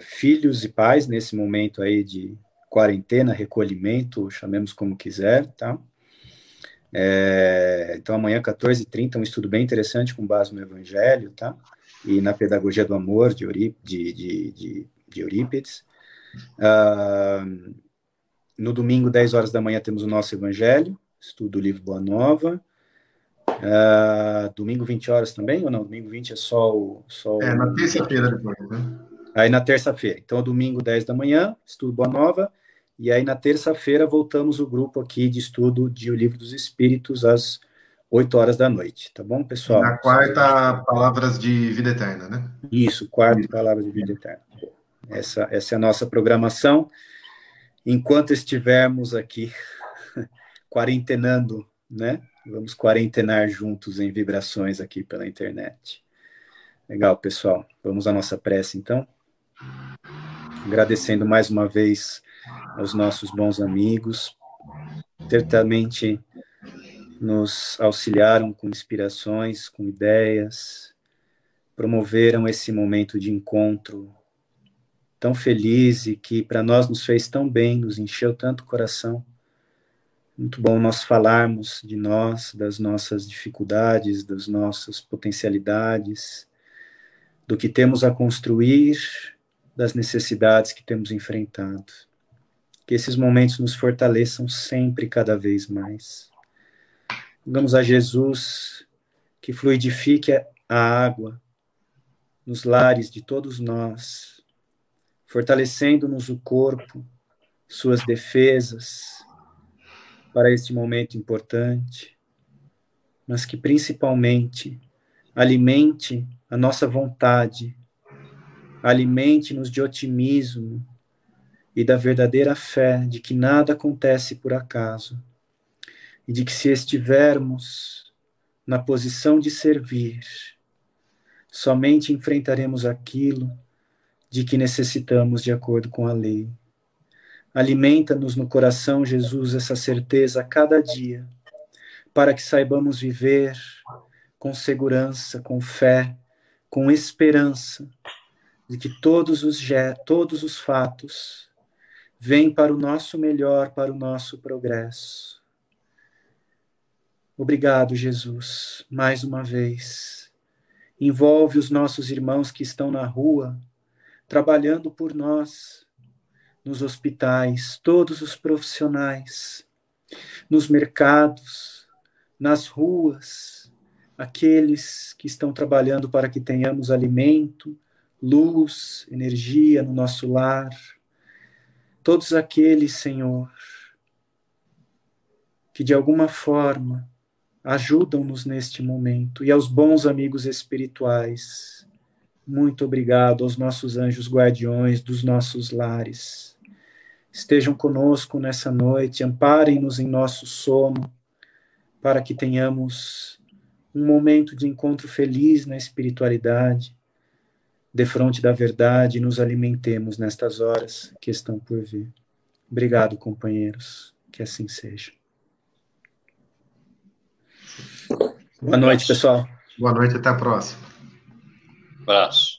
filhos e pais, nesse momento aí de quarentena, recolhimento, chamemos como quiser, tá? Então, amanhã, 14h30, um estudo bem interessante com base no Evangelho, tá? E na Pedagogia do Amor, de Eurípides. No domingo, 10 horas da manhã, temos o nosso Evangelho, estudo do livro Boa Nova. Domingo, 20 horas também, ou não? Domingo 20 é só na terça-feira depois, né? Aí na terça-feira. Então, domingo, 10 da manhã, estudo Boa Nova. E aí, na terça-feira, voltamos o grupo aqui de estudo de O Livro dos Espíritos, às 8 horas da noite. Tá bom, pessoal? Na quarta, Palavras de Vida Eterna, né? Isso, quarto, Palavras de Vida Eterna. Essa é a nossa programação. Enquanto estivermos aqui quarentenando, né? Vamos quarentenar juntos em vibrações aqui pela internet. Legal, pessoal. Vamos à nossa prece, então. Agradecendo mais uma vez aos nossos bons amigos. Certamente nos auxiliaram com inspirações, com ideias, promoveram esse momento de encontro tão feliz e que para nós nos fez tão bem, nos encheu tanto o coração. Muito bom nós falarmos de nós, das nossas dificuldades, das nossas potencialidades, do que temos a construir, das necessidades que temos enfrentado. Que esses momentos nos fortaleçam sempre, cada vez mais. Rogamos a Jesus que fluidifique a água nos lares de todos nós, fortalecendo-nos o corpo, suas defesas, para este momento importante, mas que principalmente alimente a nossa vontade, alimente-nos de otimismo e da verdadeira fé de que nada acontece por acaso, e de que se estivermos na posição de servir, somente enfrentaremos aquilo de que necessitamos de acordo com a lei. Alimenta-nos no coração, Jesus, essa certeza a cada dia, para que saibamos viver com segurança, com fé, com esperança, de que todos os fatos vêm para o nosso melhor, para o nosso progresso. Obrigado, Jesus, mais uma vez. Envolve os nossos irmãos que estão na rua, trabalhando por nós, nos hospitais, todos os profissionais, nos mercados, nas ruas, aqueles que estão trabalhando para que tenhamos alimento, luz, energia no nosso lar. Todos aqueles, Senhor, que de alguma forma ajudam-nos neste momento, e aos bons amigos espirituais, muito obrigado aos nossos anjos guardiões dos nossos lares. Estejam conosco nessa noite, amparem-nos em nosso sono, para que tenhamos um momento de encontro feliz na espiritualidade, defronte da verdade, e nos alimentemos nestas horas que estão por vir. Obrigado, companheiros. Que assim seja. Boa noite, pessoal. Boa noite, até a próxima. Abraço.